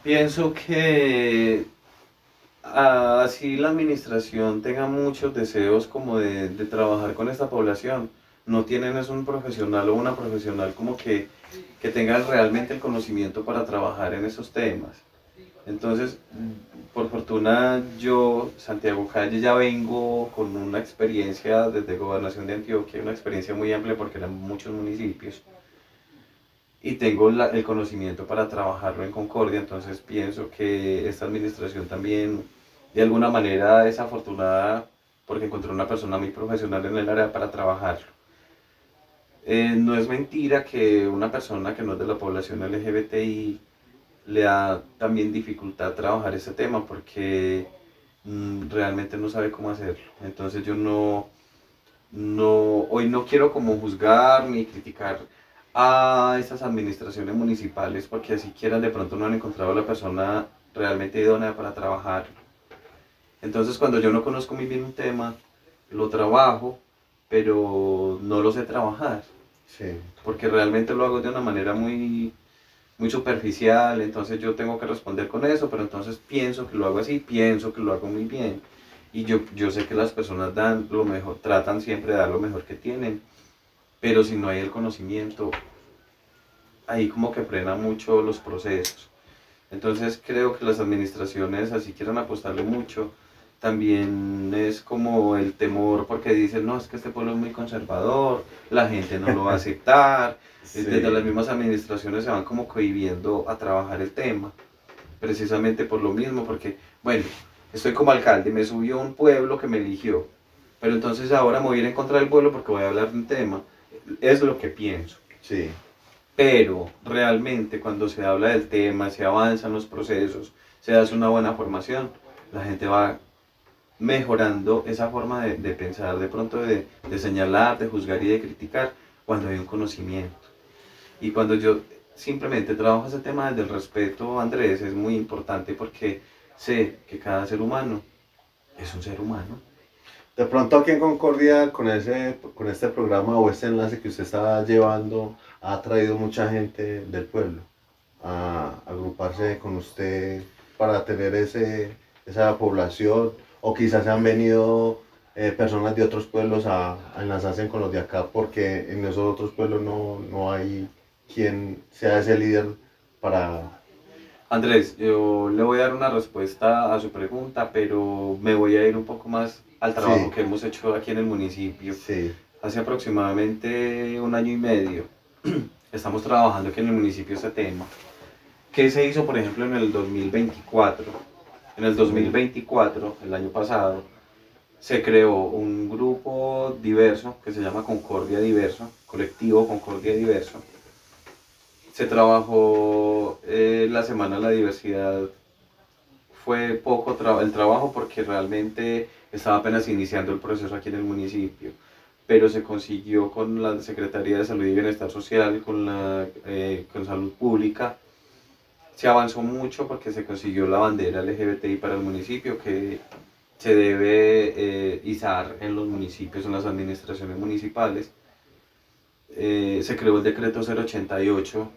Pienso que así la administración tenga muchos deseos como de trabajar con esta población, no tienen es un profesional o una profesional como que tenga realmente el conocimiento para trabajar en esos temas. Entonces, por fortuna yo, Santiago Calle, ya vengo con una experiencia desde Gobernación de Antioquia, una experiencia muy amplia porque eran muchos municipios y tengo el conocimiento para trabajarlo en Concordia, entonces pienso que esta administración también de alguna manera es afortunada porque encontró una persona muy profesional en el área para trabajarlo. No es mentira que una persona que no es de la población LGBTI le da también dificultad trabajar ese tema porque realmente no sabe cómo hacerlo. Entonces yo hoy no quiero como juzgar ni criticar a estas administraciones municipales porque así quieran de pronto no han encontrado a la persona realmente idónea para trabajar. Entonces cuando yo no conozco muy bien un tema, lo trabajo, pero no lo sé trabajar. Sí. Porque realmente lo hago de una manera muy superficial, entonces yo tengo que responder con eso, pero entonces pienso que lo hago así, pienso que lo hago muy bien. Y yo sé que las personas dan lo mejor, tratan siempre de dar lo mejor que tienen, pero si no hay el conocimiento, ahí como que frena mucho los procesos. Entonces creo que las administraciones, así quieran apostarle mucho, también es como el temor porque dicen, no, es que este pueblo es muy conservador, la gente no lo va a aceptar, Sí, desde las mismas administraciones se van como cohibiendo a trabajar el tema, precisamente por lo mismo, porque, bueno, estoy como alcalde, me subió un pueblo que me eligió, pero entonces ahora me voy a ir en contra del pueblo porque voy a hablar de un tema, es lo que pienso. sí. Pero realmente cuando se habla del tema, se avanzan los procesos, se hace una buena formación, la gente va mejorando esa forma de pensar, de pronto de señalar, de juzgar y de criticar cuando hay un conocimiento. Y cuando yo simplemente trabajo ese tema desde el respeto, Andrés, es muy importante porque sé que cada ser humano es un ser humano. De pronto aquí en Concordia, con este programa o este enlace que usted está llevando, ha traído mucha gente del pueblo a agruparse con usted para tener esa población, o quizás han venido personas de otros pueblos a enlazarse con los de acá, porque en esos otros pueblos no hay quien sea ese líder para... Andrés, yo le voy a dar una respuesta a su pregunta, pero me voy a ir un poco más al trabajo Sí, que hemos hecho aquí en el municipio. sí, Hace aproximadamente un año y medio estamos trabajando aquí en el municipio este tema. ¿Qué se hizo, por ejemplo, en el 2024? En el 2024, el año pasado, se creó un grupo diverso que se llama Concordia Diverso, colectivo Concordia Diverso. Se trabajó la Semana de la Diversidad, fue poco el trabajo porque realmente estaba apenas iniciando el proceso aquí en el municipio, pero se consiguió con la Secretaría de Salud y Bienestar Social, con Salud Pública, se avanzó mucho porque se consiguió la bandera LGBTI para el municipio que se debe izar en los municipios, en las administraciones municipales. Se creó el decreto 088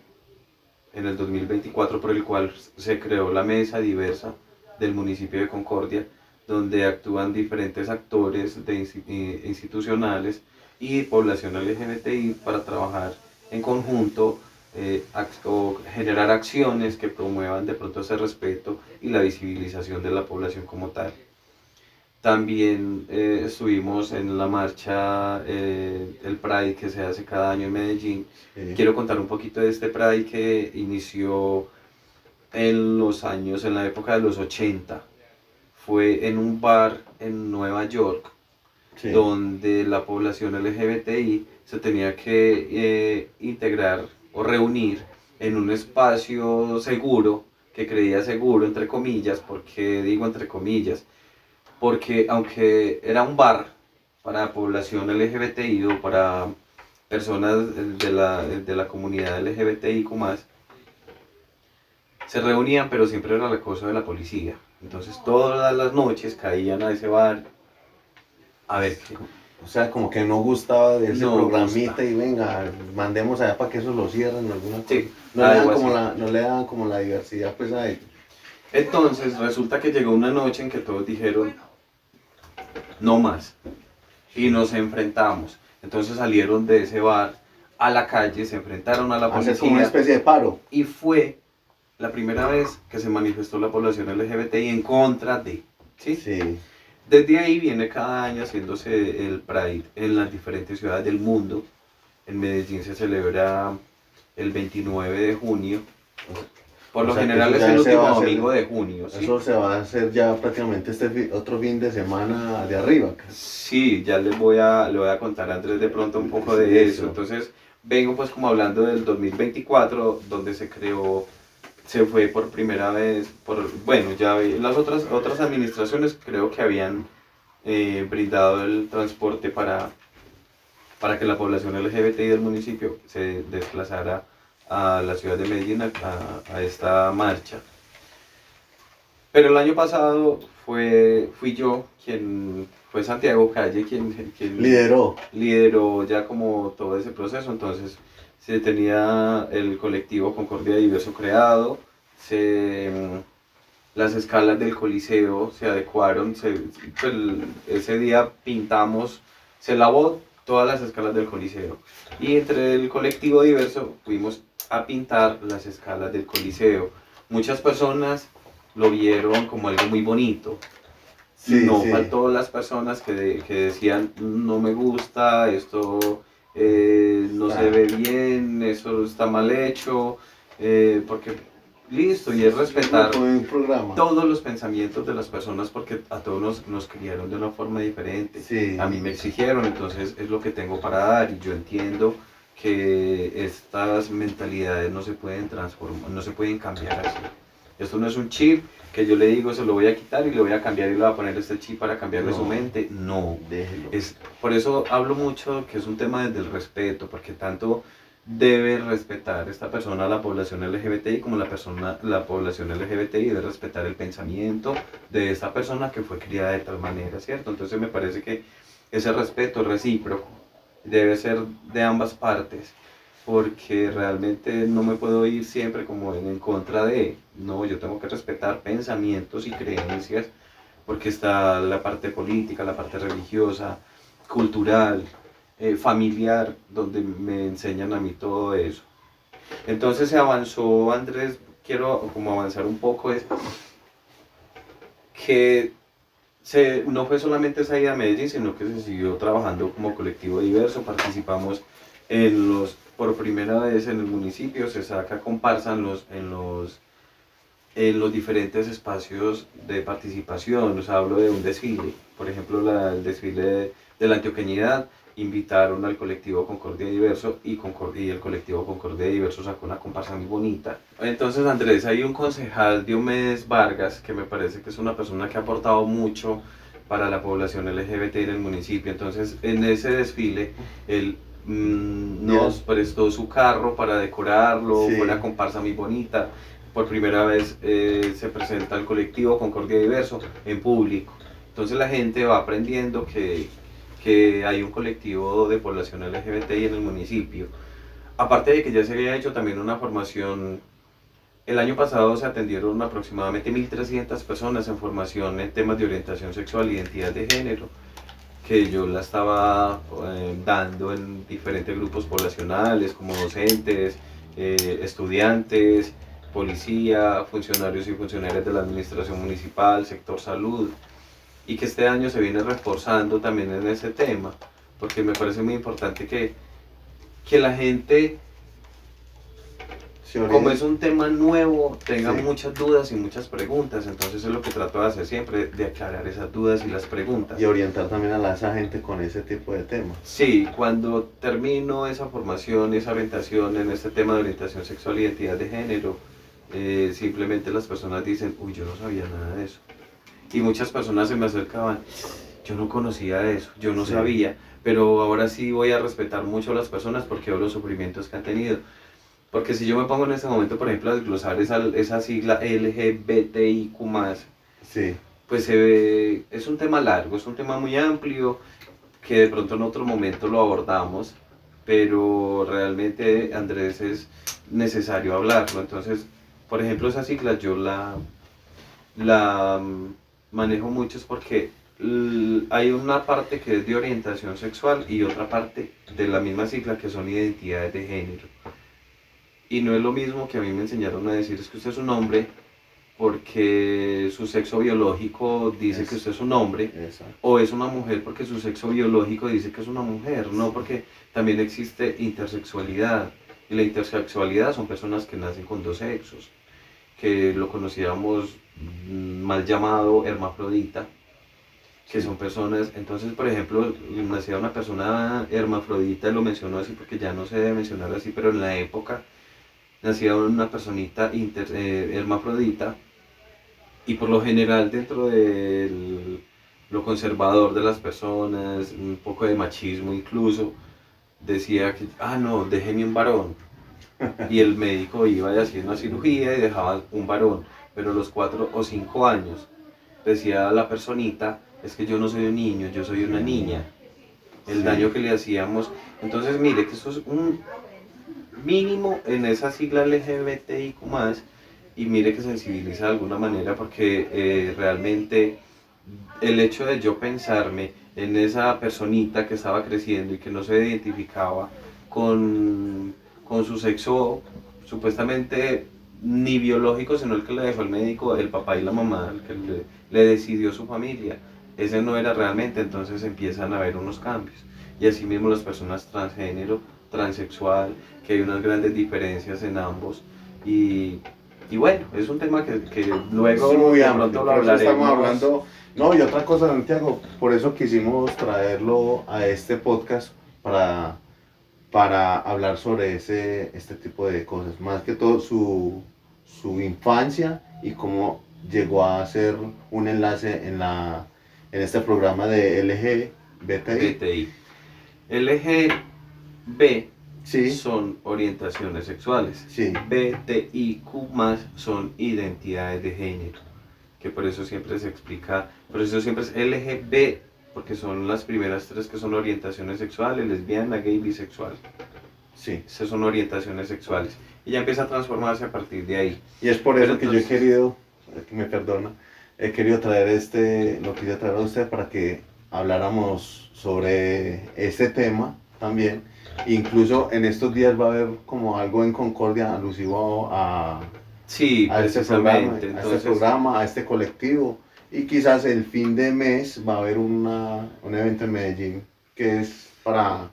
en el 2024 por el cual se creó la mesa diversa del municipio de Concordia, donde actúan diferentes actores institucionales y población LGBTI para trabajar en conjunto o generar acciones que promuevan de pronto ese respeto y la visibilización de la población como tal. También estuvimos en la marcha, el Pride que se hace cada año en Medellín. sí, Quiero contar un poquito de este Pride que inició en la época de los 80. Fue en un bar en Nueva York, sí. donde la población LGBTI se tenía que integrar o reunir en un espacio seguro, que creía seguro, entre comillas, porque digo entre comillas, porque aunque era un bar para población LGBTI o para personas de la comunidad LGBTIQ+, se reunían, pero siempre era el acoso de la policía. Entonces todas las noches caían a ese bar a ver qué. O sea, como que no gustaba de ese No programita gusta. y venga, mandemos allá para que eso lo cierren, alguna cosa. Sí, No le dan algo como así. no le dan como la diversidad pues a ellos. Entonces resulta que llegó una noche en que todos dijeron, no más. Y nos enfrentamos. Entonces salieron de ese bar a la calle, se enfrentaron a la Hacer como una policía especie de paro. y fue la primera vez que se manifestó la población LGBTI en contra de. ¿Sí? Sí, Desde ahí viene cada año haciéndose el Pride en las diferentes ciudades del mundo. En Medellín se celebra el 29 de junio. Por O lo sea, que general eso es ya el se va último a hacer- domingo de junio. ¿Sí? eso se va a hacer ya prácticamente otro fin de semana de arriba. Sí, ya le voy a contar a Andrés de pronto un poco de eso. Eso. Entonces, vengo pues como hablando del 2024, donde se fue por primera vez, bueno, ya las otras administraciones creo que habían brindado el transporte para que la población LGBTI del municipio se desplazara a la ciudad de Medellín a esta marcha. Pero el año pasado fue Santiago Calle quien lideró ya como todo ese proceso. Entonces se tenía el colectivo Concordia Diverso creado, las escalas del Coliseo se adecuaron, pues, ese día pintamos, se lavó todas las escalas del Coliseo y entre el colectivo diverso fuimos a pintar las escalas del Coliseo. Muchas personas lo vieron como algo muy bonito, y no faltó las personas que decían, no me gusta, esto no se ve bien, eso está mal hecho, porque listo, y es respetar todos los pensamientos de las personas, porque a todos nos criaron de una forma diferente. Sí. A mí me exigieron, entonces es lo que tengo para dar, y yo entiendo que estas mentalidades no se pueden transformar, no se pueden cambiar así. Esto no es un chip que yo le digo, se lo voy a quitar y le voy a cambiar y le voy a poner este chip para cambiarle su mente. No, déjelo. Por eso hablo mucho que es un tema desde el respeto, porque tanto debe respetar esta persona la población LGBTI como la población LGBTI debe respetar el pensamiento de esta persona que fue criada de tal manera, ¿cierto? Entonces me parece que ese respeto recíproco debe ser de ambas partes, porque realmente no me puedo ir siempre como en contra de, no, yo tengo que respetar pensamientos y creencias, porque está la parte política, la parte religiosa, cultural, familiar, donde me enseñan a mí todo eso. Entonces se avanzó, Andrés, quiero como avanzar un poco, es que no fue solamente esa ida a Medellín, sino que se siguió trabajando como colectivo diverso, participamos por primera vez en el municipio, se saca comparsa en los diferentes espacios de participación. Os hablo de un desfile, por ejemplo el desfile de la antioqueñidad, invitaron al colectivo Concordia Diverso y el colectivo Concordia Diverso sacó una comparsa muy bonita. Entonces, Andrés, hay un concejal, Diomedes Vargas, que me parece que es una persona que ha aportado mucho para la población LGBT en el municipio. Entonces, en ese desfile, él nos prestó su carro para decorarlo, fue una comparsa muy bonita. Por primera vez se presenta el colectivo Concordia Diverso en público. Entonces la gente va aprendiendo que hay un colectivo de población LGBTI en el municipio. Aparte de que ya se había hecho también una formación, el año pasado se atendieron aproximadamente 1.300 personas en formación en temas de orientación sexual e identidad de género, que yo la estaba dando en diferentes grupos poblacionales, como docentes, estudiantes, policía, funcionarios y funcionarias de la administración municipal, sector salud, y que este año se viene reforzando también en ese tema, porque me parece muy importante que la gente, como es un tema nuevo, tenga muchas dudas y muchas preguntas. Entonces es lo que trato de hacer siempre, de aclarar esas dudas y las preguntas. Y orientar también a esa gente con ese tipo de temas. Sí, cuando termino esa formación y esa orientación en este tema de orientación sexual y identidad de género, simplemente las personas dicen, uy, yo no sabía nada de eso. Y muchas personas se me acercaban, yo no conocía eso, yo no sabía, pero ahora sí voy a respetar mucho a las personas porque veo los sufrimientos que han tenido. Porque si yo me pongo en este momento, por ejemplo, a desglosar esa sigla LGBTIQ+, pues es un tema largo, es un tema muy amplio, que de pronto en otro momento lo abordamos, pero realmente, Andrés, es necesario hablarlo. Entonces, por ejemplo, esa sigla yo la manejo mucho, es porque hay una parte que es de orientación sexual y otra parte de la misma sigla que son identidades de género. Y no es lo mismo que a mí me enseñaron a decir, es que usted es un hombre porque su sexo biológico dice que usted es un hombre, o es una mujer porque su sexo biológico dice que es una mujer, no, porque también existe intersexualidad, y la intersexualidad son personas que nacen con dos sexos, que lo conocíamos mal llamado hermafrodita, que son personas. Entonces, por ejemplo, nacía una persona hermafrodita, lo mencionó así porque ya no se debe mencionar así, pero en la época nacía una personita hermafrodita, y por lo general dentro de lo conservador de las personas, un poco de machismo incluso, decía que, no, déjeme un varón, y el médico iba y hacía una cirugía y dejaba un varón, pero a los 4 o 5 años decía la personita, es que yo no soy un niño, yo soy una niña, el daño que le hacíamos. Entonces mire que eso es un mínimo en esa sigla LGBTIQ+, y mire que sensibiliza de alguna manera, porque realmente el hecho de yo pensarme en esa personita que estaba creciendo y que no se identificaba con su sexo supuestamente ni biológico, sino el que le dejó el médico, el papá y la mamá, le decidió su familia, ese no era realmente, entonces empiezan a haber unos cambios. Y así mismo las personas transgénero, transexual, que hay unas grandes diferencias en ambos. Y, y bueno, es un tema que luego Es muy de amplio, pronto lo por eso estamos hablaremos. hablando. No, y otra cosa, Santiago, por eso quisimos traerlo a este podcast para hablar sobre este tipo de cosas. Más que todo su infancia y cómo llegó a ser un enlace en este programa de LGBTI. BTI. LGB Sí, son orientaciones sexuales. sí, BTIQ más son identidades de género. Que por eso siempre se explica, por eso siempre es LGB, porque son las primeras tres que son orientaciones sexuales, lesbiana, gay, bisexual. sí. Esas son orientaciones sexuales. Y ya empieza a transformarse a partir de ahí. Y es por Pero eso que entonces, yo he querido, me perdona, he querido traer lo quería traer a usted para que habláramos sobre este tema también. Incluso en estos días va a haber como algo en Concordia alusivo sí, a precisamente. a este Entonces, programa, a este colectivo. Y quizás el fin de mes va a haber un evento en Medellín que es para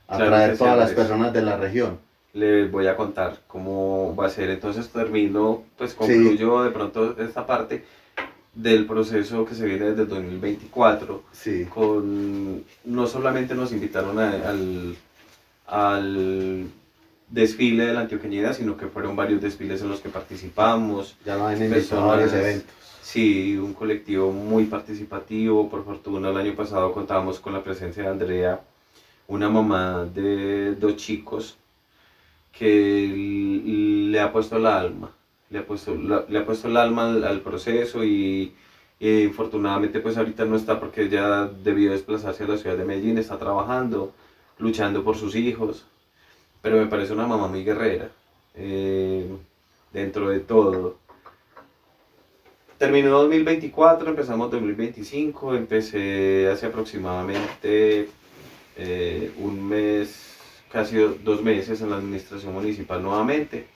claro atraer que sí, todas las Andrés. personas de la región. Les voy a contar cómo va a ser. Entonces termino, pues Sí, concluyo de pronto esta parte del proceso que se viene desde el 2024. sí, No solamente nos invitaron al desfile de la antioqueñidad, sino que fueron varios desfiles en los que participamos, ya nos han invitado a varios personas, eventos. sí, un colectivo muy participativo. Por fortuna el año pasado contábamos con la presencia de Andrea, una mamá de dos chicos que le ha puesto el alma, le ha puesto el alma al proceso y afortunadamente pues ahorita no está porque ella debió desplazarse a la ciudad de Medellín, está trabajando, luchando por sus hijos, pero me parece una mamá muy guerrera, eh, dentro de todo. Terminó 2024, empezamos 2025, empecé hace aproximadamente un mes, casi 2 meses en la administración municipal nuevamente,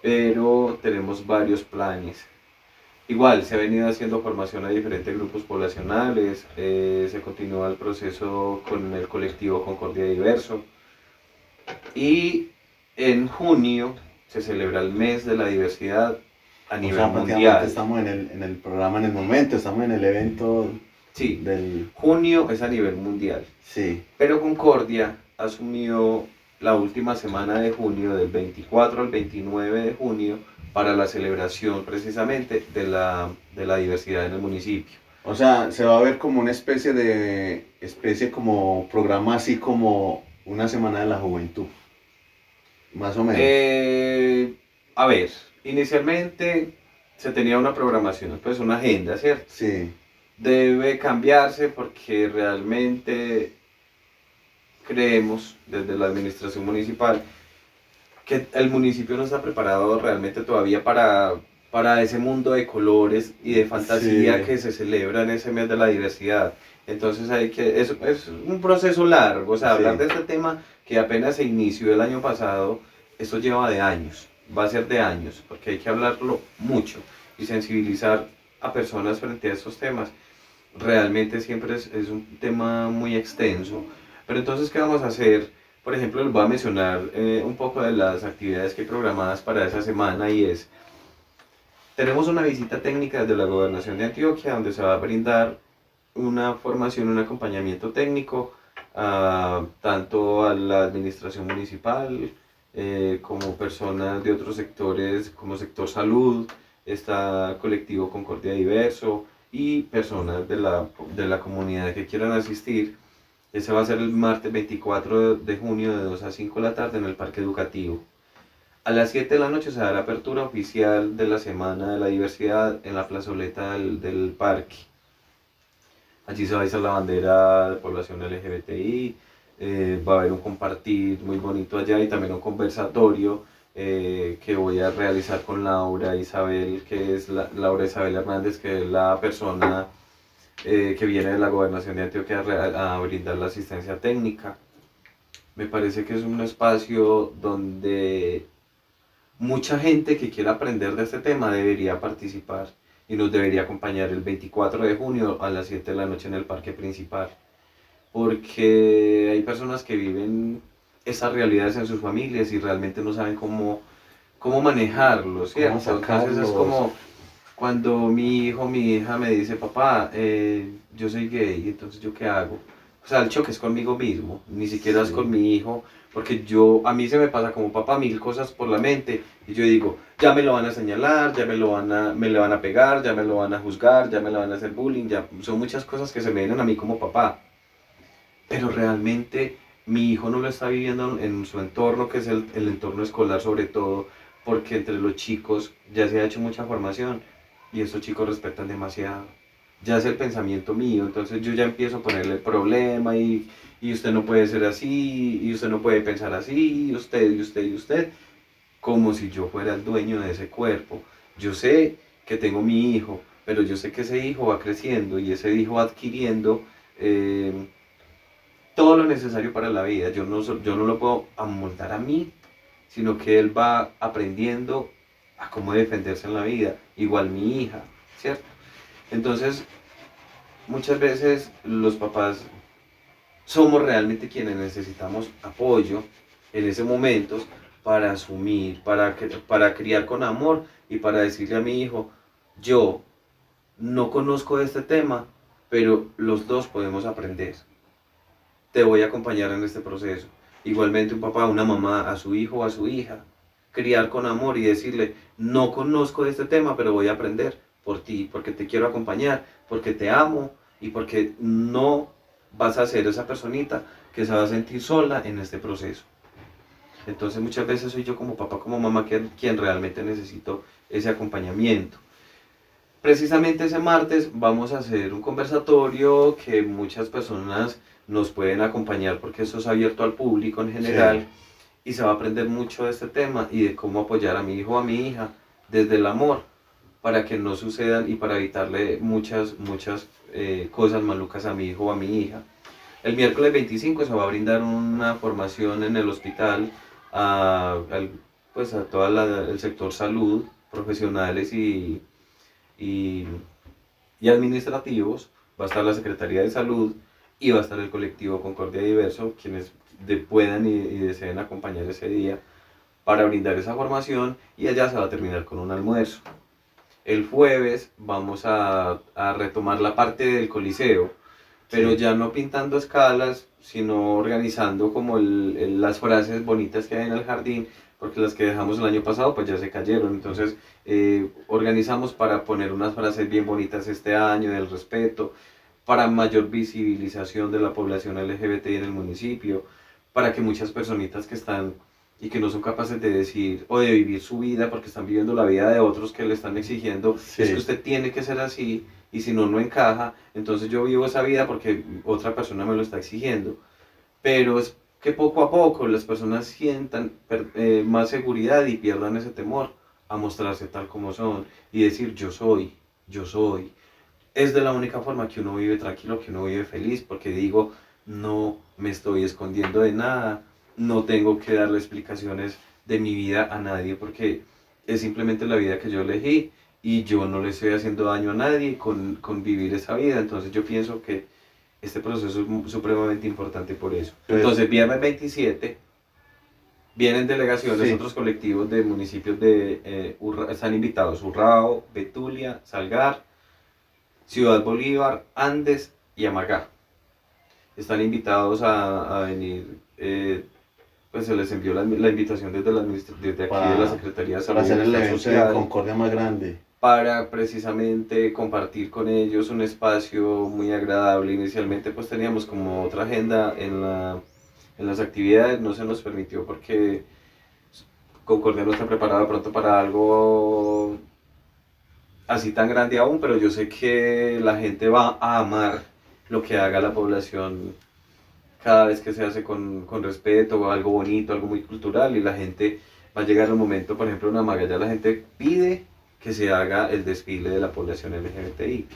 pero tenemos varios planes. Igual, se ha venido haciendo formación a diferentes grupos poblacionales, se continúa el proceso con el colectivo Concordia Diverso y en junio se celebra el mes de la diversidad a O nivel sea, prácticamente mundial. estamos en el programa en el momento, estamos en el evento Sí, del... junio es a nivel mundial. Sí, Pero Concordia asumió la última semana de junio, del 24 al 29 de junio, para la celebración precisamente de la diversidad en el municipio. o sea, se va a ver como una especie como programa así como una semana de la juventud, más o menos. Eh, a ver, inicialmente se tenía una programación, pues una agenda, ¿cierto? Sí, Debe cambiarse porque realmente creemos desde la administración municipal que el municipio no está preparado realmente todavía para ese mundo de colores y de fantasía sí, que se celebra en ese mes de la diversidad. Entonces es un proceso largo, o sea, hablar de sí, este tema que apenas se inició el año pasado, esto lleva de años, va a ser de años, porque hay que hablarlo mucho y sensibilizar a personas frente a estos temas. Realmente siempre es un tema muy extenso. Pero entonces, ¿qué vamos a hacer? Por ejemplo, les voy a mencionar un poco de las actividades que hay programadas para esa semana y es, tenemos una visita técnica desde la Gobernación de Antioquia donde se va a brindar una formación, un acompañamiento técnico tanto a la administración municipal como personas de otros sectores como sector salud, está colectivo Concordia Diverso y personas de la comunidad que quieran asistir. Ese va a ser el martes 24 de junio de 2 a 5 de la tarde en el Parque Educativo. A las 7 de la noche se da la apertura oficial de la Semana de la Diversidad en la plazoleta del parque. Allí se va a izar la bandera de población LGBTI, va a haber un compartir muy bonito allá y también un conversatorio que voy a realizar con Laura Isabel, que es Laura Isabel Hernández, que es la persona que viene de la Gobernación de Antioquia a brindar la asistencia técnica. Me parece que es un espacio donde mucha gente que quiera aprender de este tema debería participar y nos debería acompañar el 24 de junio a las 7 de la noche en el parque principal. Porque hay personas que viven esas realidades en sus familias y realmente no saben cómo manejarlo, ¿cierto? Entonces es como cuando mi hijo, mi hija me dice, papá, yo soy gay, entonces ¿yo qué hago? O sea, el choque es conmigo mismo, ni siquiera es con mi hijo, porque a mí se me pasa como papá mil cosas por la mente, y yo digo, ya me lo van a señalar, me le van a pegar, ya me lo van a juzgar, ya me lo van a hacer bullying, ya, son muchas cosas que se me vienen a mí como papá, pero realmente mi hijo no lo está viviendo en su entorno, que es el entorno escolar sobre todo, porque entre los chicos ya se ha hecho mucha formación, y estos chicos respetan demasiado. Ya es el pensamiento mío, entonces yo ya empiezo a ponerle el problema y usted no puede ser así, y usted no puede pensar así, y usted, y usted, y usted, como si yo fuera el dueño de ese cuerpo. Yo sé que tengo mi hijo, pero yo sé que ese hijo va creciendo y ese hijo va adquiriendo todo lo necesario para la vida. Yo no lo puedo amoldar a mí, sino que él va aprendiendo a cómo defenderse en la vida. Igual mi hija, ¿cierto? Entonces, muchas veces los papás somos realmente quienes necesitamos apoyo en ese momento para asumir, para criar con amor y para decirle a mi hijo, yo no conozco este tema, pero los dos podemos aprender. Te voy a acompañar en este proceso. Igualmente un papá, una mamá a su hijo o a su hija, criar con amor y decirle, no conozco este tema, pero voy a aprender por ti, porque te quiero acompañar, porque te amo y porque no vas a ser esa personita que se va a sentir sola en este proceso. Entonces muchas veces soy yo como papá, como mamá, quien realmente necesito ese acompañamiento. Precisamente ese martes vamos a hacer un conversatorio que muchas personas nos pueden acompañar porque eso es abierto al público en general. Sí. Y se va a aprender mucho de este tema y de cómo apoyar a mi hijo o a mi hija desde el amor para que no sucedan y para evitarle muchas cosas malucas a mi hijo o a mi hija. El miércoles 25 se va a brindar una formación en el hospital pues a todo el sector salud, profesionales y administrativos. Va a estar la Secretaría de Salud y va a estar el colectivo Concordia Diverso, quienes puedan y deseen acompañar ese día para brindar esa formación, y allá se va a terminar con un almuerzo. El jueves vamos a retomar la parte del Coliseo, pero sí, ya no pintando escalas, sino organizando como las frases bonitas que hay en el jardín, porque las que dejamos el año pasado pues ya se cayeron. Entonces organizamos para poner unas frases bien bonitas este año del respeto, para mayor visibilización de la población LGBTI en el municipio, para que muchas personitas que están y que no son capaces de decir o de vivir su vida porque están viviendo la vida de otros que le están exigiendo, sí, es que usted tiene que ser así y si no, no encaja, entonces yo vivo esa vida porque otra persona me lo está exigiendo. Pero es que poco a poco las personas sientan más seguridad y pierdan ese temor a mostrarse tal como son y decir yo soy, yo soy. Es de la única forma que uno vive tranquilo, que uno vive feliz, porque digo, no me estoy escondiendo de nada, no tengo que darle explicaciones de mi vida a nadie, porque es simplemente la vida que yo elegí y yo no le estoy haciendo daño a nadie con vivir esa vida. Entonces yo pienso que este proceso es supremamente importante por eso. Entonces viernes 27 vienen delegaciones, sí, otros colectivos de municipios están invitados: Urrao, Betulia, Salgar, Ciudad Bolívar, Andes y Amagá. Están invitados a venir, pues se les envió la invitación desde aquí de la Secretaría de Salud. Para hacer el evento de Concordia más grande. Para precisamente compartir con ellos un espacio muy agradable. Inicialmente pues teníamos como otra agenda en las actividades, no se nos permitió porque Concordia no está preparada pronto para algo así tan grande aún, pero yo sé que la gente va a amar lo que haga la población cada vez que se hace con respeto, algo bonito, algo muy cultural, y la gente va a llegar el momento, por ejemplo en Amaga ya la gente pide que se haga el desfile de la población LGBTI,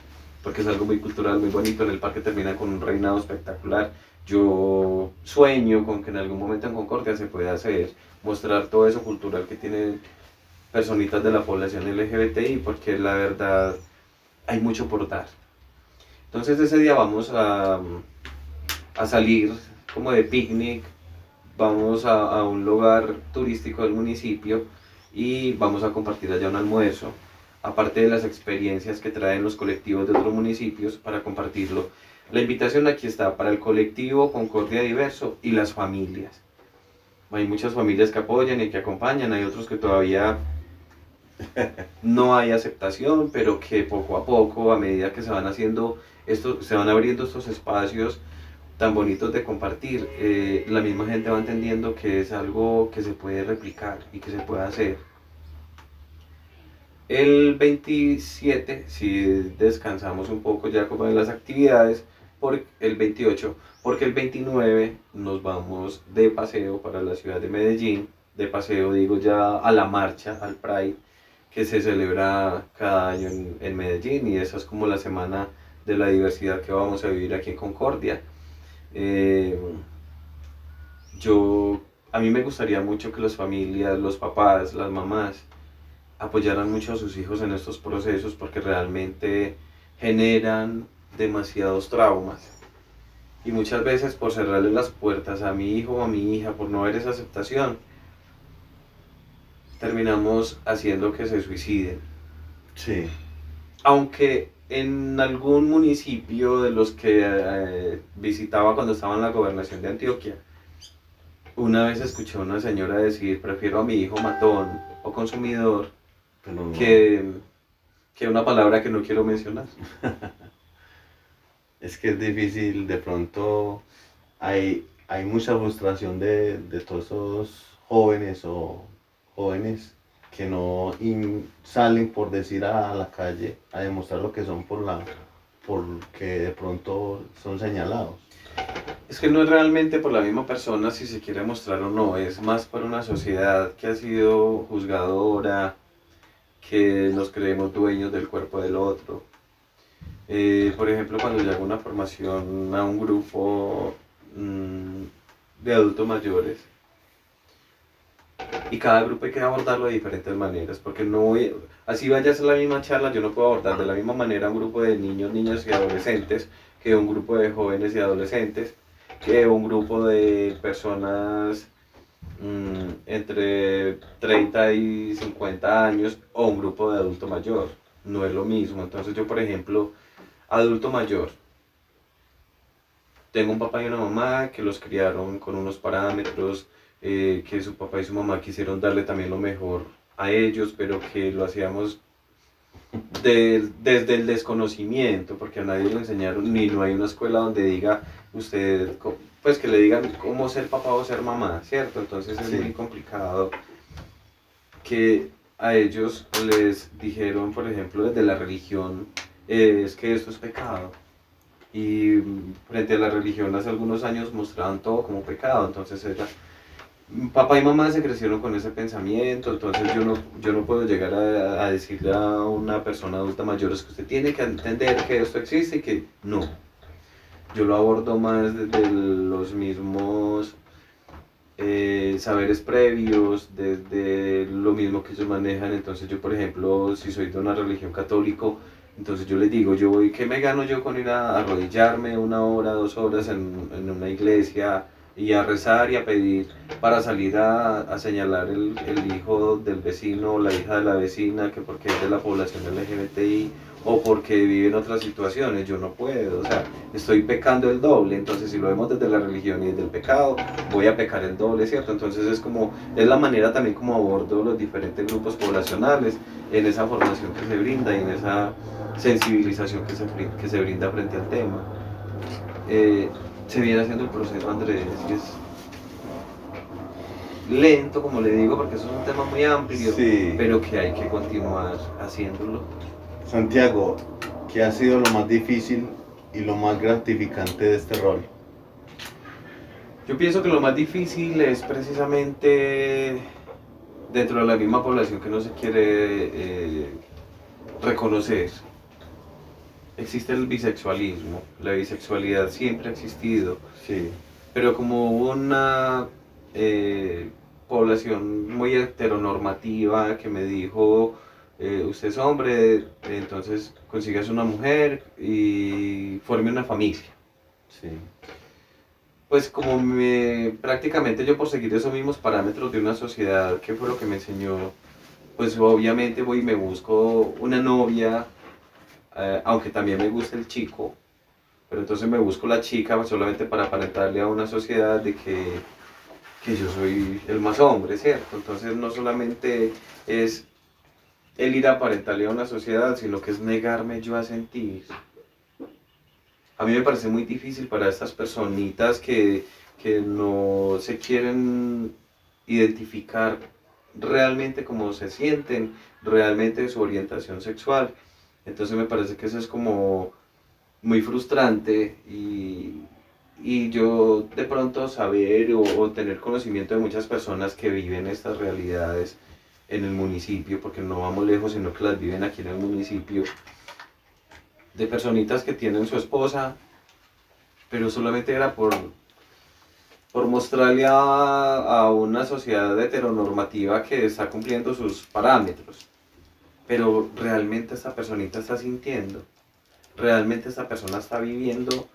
porque es algo muy cultural, muy bonito. En el parque termina con un reinado espectacular. Yo sueño con que en algún momento en Concordia se pueda hacer, mostrar todo eso cultural que tienen personitas de la población LGBTI, porque la verdad hay mucho por dar. Entonces ese día vamos a salir como de picnic, vamos a un lugar turístico del municipio y vamos a compartir allá un almuerzo, aparte de las experiencias que traen los colectivos de otros municipios para compartirlo. La invitación aquí está para el colectivo Concordia Diverso y las familias. Hay muchas familias que apoyan y que acompañan, hay otros que todavía no hay aceptación, pero que poco a poco, a medida que se van haciendo esto, se van abriendo estos espacios tan bonitos de compartir, la misma gente va entendiendo que es algo que se puede replicar y que se puede hacer. El 27, si descansamos un poco ya como de las actividades, por el 28, porque el 29 nos vamos de paseo para la ciudad de Medellín, de paseo digo ya a la marcha, al Pride, que se celebra cada año en Medellín, y esa es como la semana de la diversidad que vamos a vivir aquí en Concordia. Eh, a mí me gustaría mucho que las familias, los papás, las mamás, apoyaran mucho a sus hijos en estos procesos porque realmente generan demasiados traumas. Y muchas veces por cerrarle las puertas a mi hijo o a mi hija, por no ver esa aceptación, terminamos haciendo que se suiciden. Sí. Aunque en algún municipio de los que visitaba cuando estaba en la gobernación de Antioquia, una vez escuché a una señora decir: prefiero a mi hijo matón o consumidor Pero que una palabra que no quiero mencionar. es que es difícil, de pronto hay mucha frustración de todos esos jóvenes o jóvenes que no salen, por decir, a la calle a demostrar lo que son porque de pronto son señalados. Es que no es realmente por la misma persona si se quiere mostrar o no, es más por una sociedad que ha sido juzgadora, que nos creemos dueños del cuerpo del otro. Por ejemplo, cuando yo hago una formación a un grupo de adultos mayores, y cada grupo hay que abordarlo de diferentes maneras, porque así vaya a ser la misma charla, yo no puedo abordar de la misma manera a un grupo de niños, niñas y adolescentes, que un grupo de jóvenes y adolescentes, que un grupo de personas entre 30 y 50 años, o un grupo de adulto mayor. No es lo mismo. Entonces yo, por ejemplo, adulto mayor, tengo un papá y una mamá que los criaron con unos parámetros, que su papá y su mamá quisieron darle también lo mejor a ellos, pero que lo hacíamos desde el desconocimiento, porque a nadie lo enseñaron, ni no hay una escuela donde diga usted, pues que le digan cómo ser papá o ser mamá, ¿cierto? Entonces es muy complicado que a ellos les dijeron, por ejemplo, desde la religión, es que esto es pecado. Y frente a la religión hace algunos años mostraban todo como pecado, entonces papá y mamá se crecieron con ese pensamiento, entonces yo no puedo llegar a decirle a una persona adulta mayor: es que usted tiene que entender que esto existe y que no. Yo lo abordo más desde los mismos saberes previos, desde lo mismo que ellos manejan. Entonces yo, por ejemplo, si soy de una religión católico, entonces yo les digo: yo voy, ¿qué me gano yo con ir a arrodillarme 1 hora, 2 horas en una iglesia y a rezar y a pedir para salir a señalar el hijo del vecino o la hija de la vecina, que porque es de la población LGBTI o porque vive en otras situaciones? Yo no puedo, o sea, estoy pecando el doble. Entonces si lo vemos desde la religión y desde el pecado, voy a pecar el doble, ¿cierto? Entonces es la manera también como abordo los diferentes grupos poblacionales en esa formación que se brinda y en esa sensibilización que se brinda frente al tema. Se viene haciendo el proceso, Andrés, y es lento, como le digo, porque eso es un tema muy amplio, Sí. pero que hay que continuar haciéndolo. Santiago, ¿qué ha sido lo más difícil y lo más gratificante de este rol? Yo pienso que lo más difícil es precisamente dentro de la misma población que no se quiere reconocer. Existe el bisexualismo, la bisexualidad siempre ha existido, Sí. pero como hubo una población muy heteronormativa que me dijo: usted es hombre, entonces consígase una mujer y forme una familia. Sí. Pues como prácticamente yo por seguir esos mismos parámetros de una sociedad, que fue lo que me enseñó, pues obviamente voy y me busco una novia, aunque también me gusta el chico, pero entonces me busco la chica pues, solamente para aparentarle a una sociedad de que yo soy el más hombre, ¿cierto? Entonces no solamente es el ir a aparentarle a una sociedad, sino que es negarme yo a sentir. A mí me parece muy difícil para estas personitas que no se quieren identificar realmente cómo se sienten, realmente su orientación sexual. Entonces me parece que eso es como muy frustrante y yo de pronto saber o tener conocimiento de muchas personas que viven estas realidades en el municipio, porque no vamos lejos, sino que las viven aquí en el municipio, de personitas que tienen su esposa, pero solamente era por mostrarle a una sociedad heteronormativa que está cumpliendo sus parámetros. Pero realmente esta personita está sintiendo, realmente esta persona está viviendo.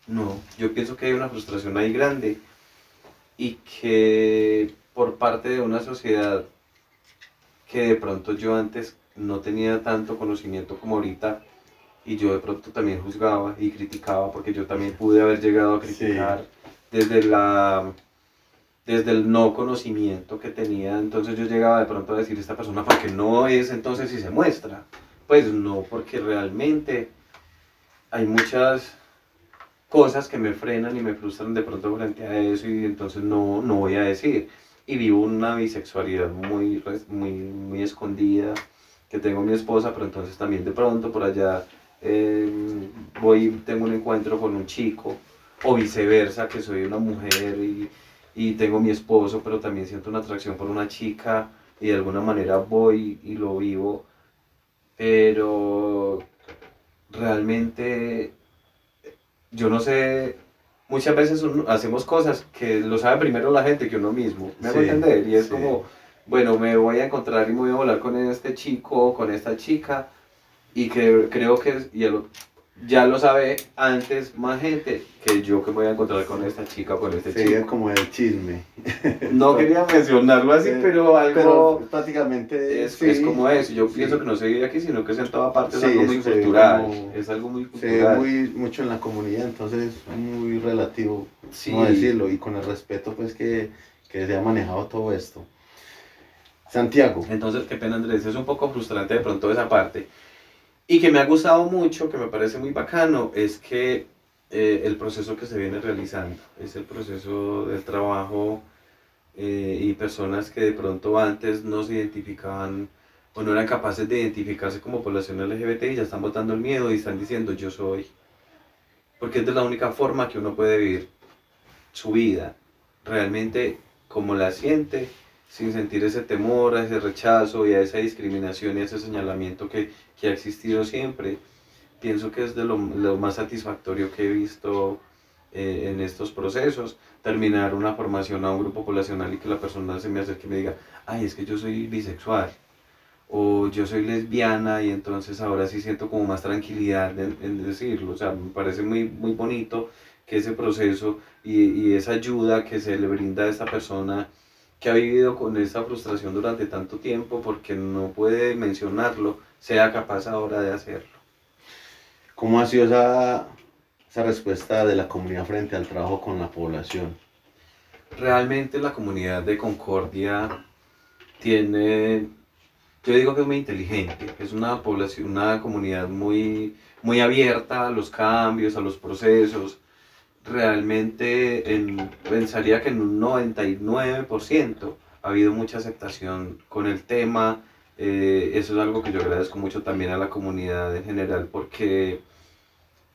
No, yo pienso que hay una frustración ahí grande y que por parte de una sociedad que de pronto yo antes no tenía tanto conocimiento como ahorita, y yo de pronto también juzgaba y criticaba, porque yo también pude haber llegado a criticar desde desde el no conocimiento que tenía. Entonces yo llegaba de pronto a decir, esta persona porque no es, entonces si se muestra. Pues no, porque realmente hay muchas cosas que me frenan y me frustran de pronto frente a eso, y entonces no voy a decir. Y vivo una bisexualidad muy escondida, que tengo mi esposa, pero entonces también de pronto por allá tengo un encuentro con un chico, o viceversa, que soy una mujer y tengo mi esposo, pero también siento una atracción por una chica y de alguna manera voy y lo vivo, pero realmente yo no sé, muchas veces hacemos cosas que lo sabe primero la gente que uno mismo, ¿me hago entender? Y es como, bueno, me voy a encontrar y me voy a volar con este chico o con esta chica, y que creo que ya lo sabe antes más gente que yo que me voy a encontrar con esta chica o con este chico. Como el chisme. No quería mencionarlo así, pero algo prácticamente es como eso. Yo pienso que no se vive aquí, sino que es en toda parte, es algo muy se cultural. Es algo muy se ve cultural. mucho en la comunidad, entonces es muy relativo, Sí. no decirlo, y con el respeto pues que se ha manejado todo esto. Santiago. Entonces, qué pena, Andrés, es un poco frustrante de pronto esa parte. Y que me ha gustado mucho, que me parece muy bacano, es que el proceso que se viene realizando es el proceso del trabajo, y personas que de pronto antes no se identificaban o no eran capaces de identificarse como población LGBT y ya están botando el miedo y están diciendo yo soy. Porque es de la única forma que uno puede vivir su vida realmente como la siente, sin sentir ese temor, a ese rechazo y a esa discriminación y a ese señalamiento que ha existido siempre. Pienso que es de lo más satisfactorio que he visto en estos procesos, terminar una formación a un grupo poblacional y que la persona se me acerque y me diga, ay, es que yo soy bisexual, o yo soy lesbiana, y entonces ahora sí siento como más tranquilidad en decirlo. O sea, me parece muy bonito que ese proceso y esa ayuda que se le brinda a esta persona que ha vivido con esta frustración durante tanto tiempo porque no puede mencionarlo, sea capaz ahora de hacerlo. ¿Cómo ha sido esa respuesta de la comunidad frente al trabajo con la población? Realmente la comunidad de Concordia tiene, yo digo que es muy inteligente, es una población, una comunidad muy abierta a los cambios, a los procesos. Realmente pensaría que en un 99% ha habido mucha aceptación con el tema. Eso es algo que yo agradezco mucho también a la comunidad en general, porque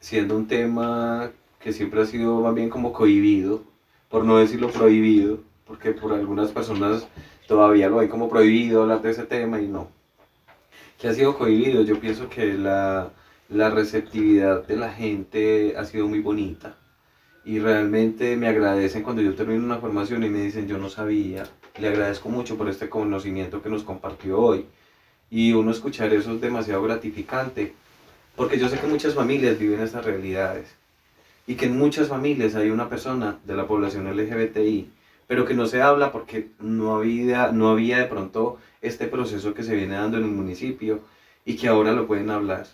siendo un tema que siempre ha sido más bien como cohibido, por no decirlo prohibido, porque por algunas personas todavía lo hay como prohibido hablar de ese tema, y no, que ha sido cohibido. Yo pienso que la receptividad de la gente ha sido muy bonita, y realmente me agradecen cuando yo termino una formación y me dicen yo no sabía. Le agradezco mucho por este conocimiento que nos compartió hoy. Y uno escuchar eso es demasiado gratificante, porque yo sé que muchas familias viven estas realidades y que en muchas familias hay una persona de la población LGBTI, pero que no se habla porque no había de pronto este proceso que se viene dando en el municipio y que ahora lo pueden hablar.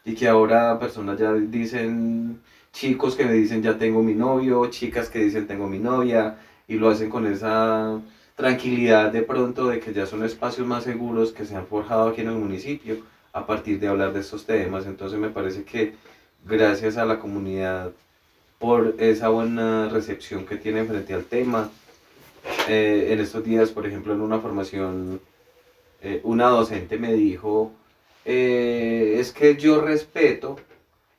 Y que ahora personas ya dicen, chicos que me dicen ya tengo mi novio, chicas que dicen tengo mi novia, y lo hacen con esa tranquilidad de pronto de que ya son espacios más seguros que se han forjado aquí en el municipio a partir de hablar de estos temas. Entonces me parece que gracias a la comunidad por esa buena recepción que tienen frente al tema. En estos días, por ejemplo, en una formación, una docente me dijo, es que yo respeto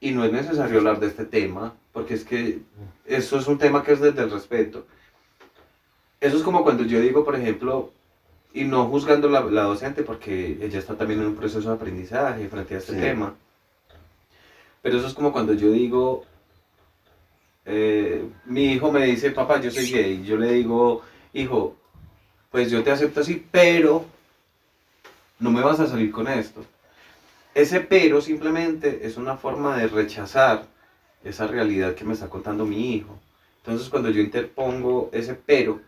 y no es necesario hablar de este tema, porque es que eso es un tema que es desde el respeto. Eso es como cuando yo digo, por ejemplo, y no juzgando la docente, porque ella está también en un proceso de aprendizaje frente a este Sí. tema, pero eso es como cuando yo digo, mi hijo me dice, papá, yo soy gay, yo le digo, hijo, pues yo te acepto así, pero no me vas a salir con esto. Ese pero simplemente es una forma de rechazar esa realidad que me está contando mi hijo. Entonces cuando yo interpongo ese pero,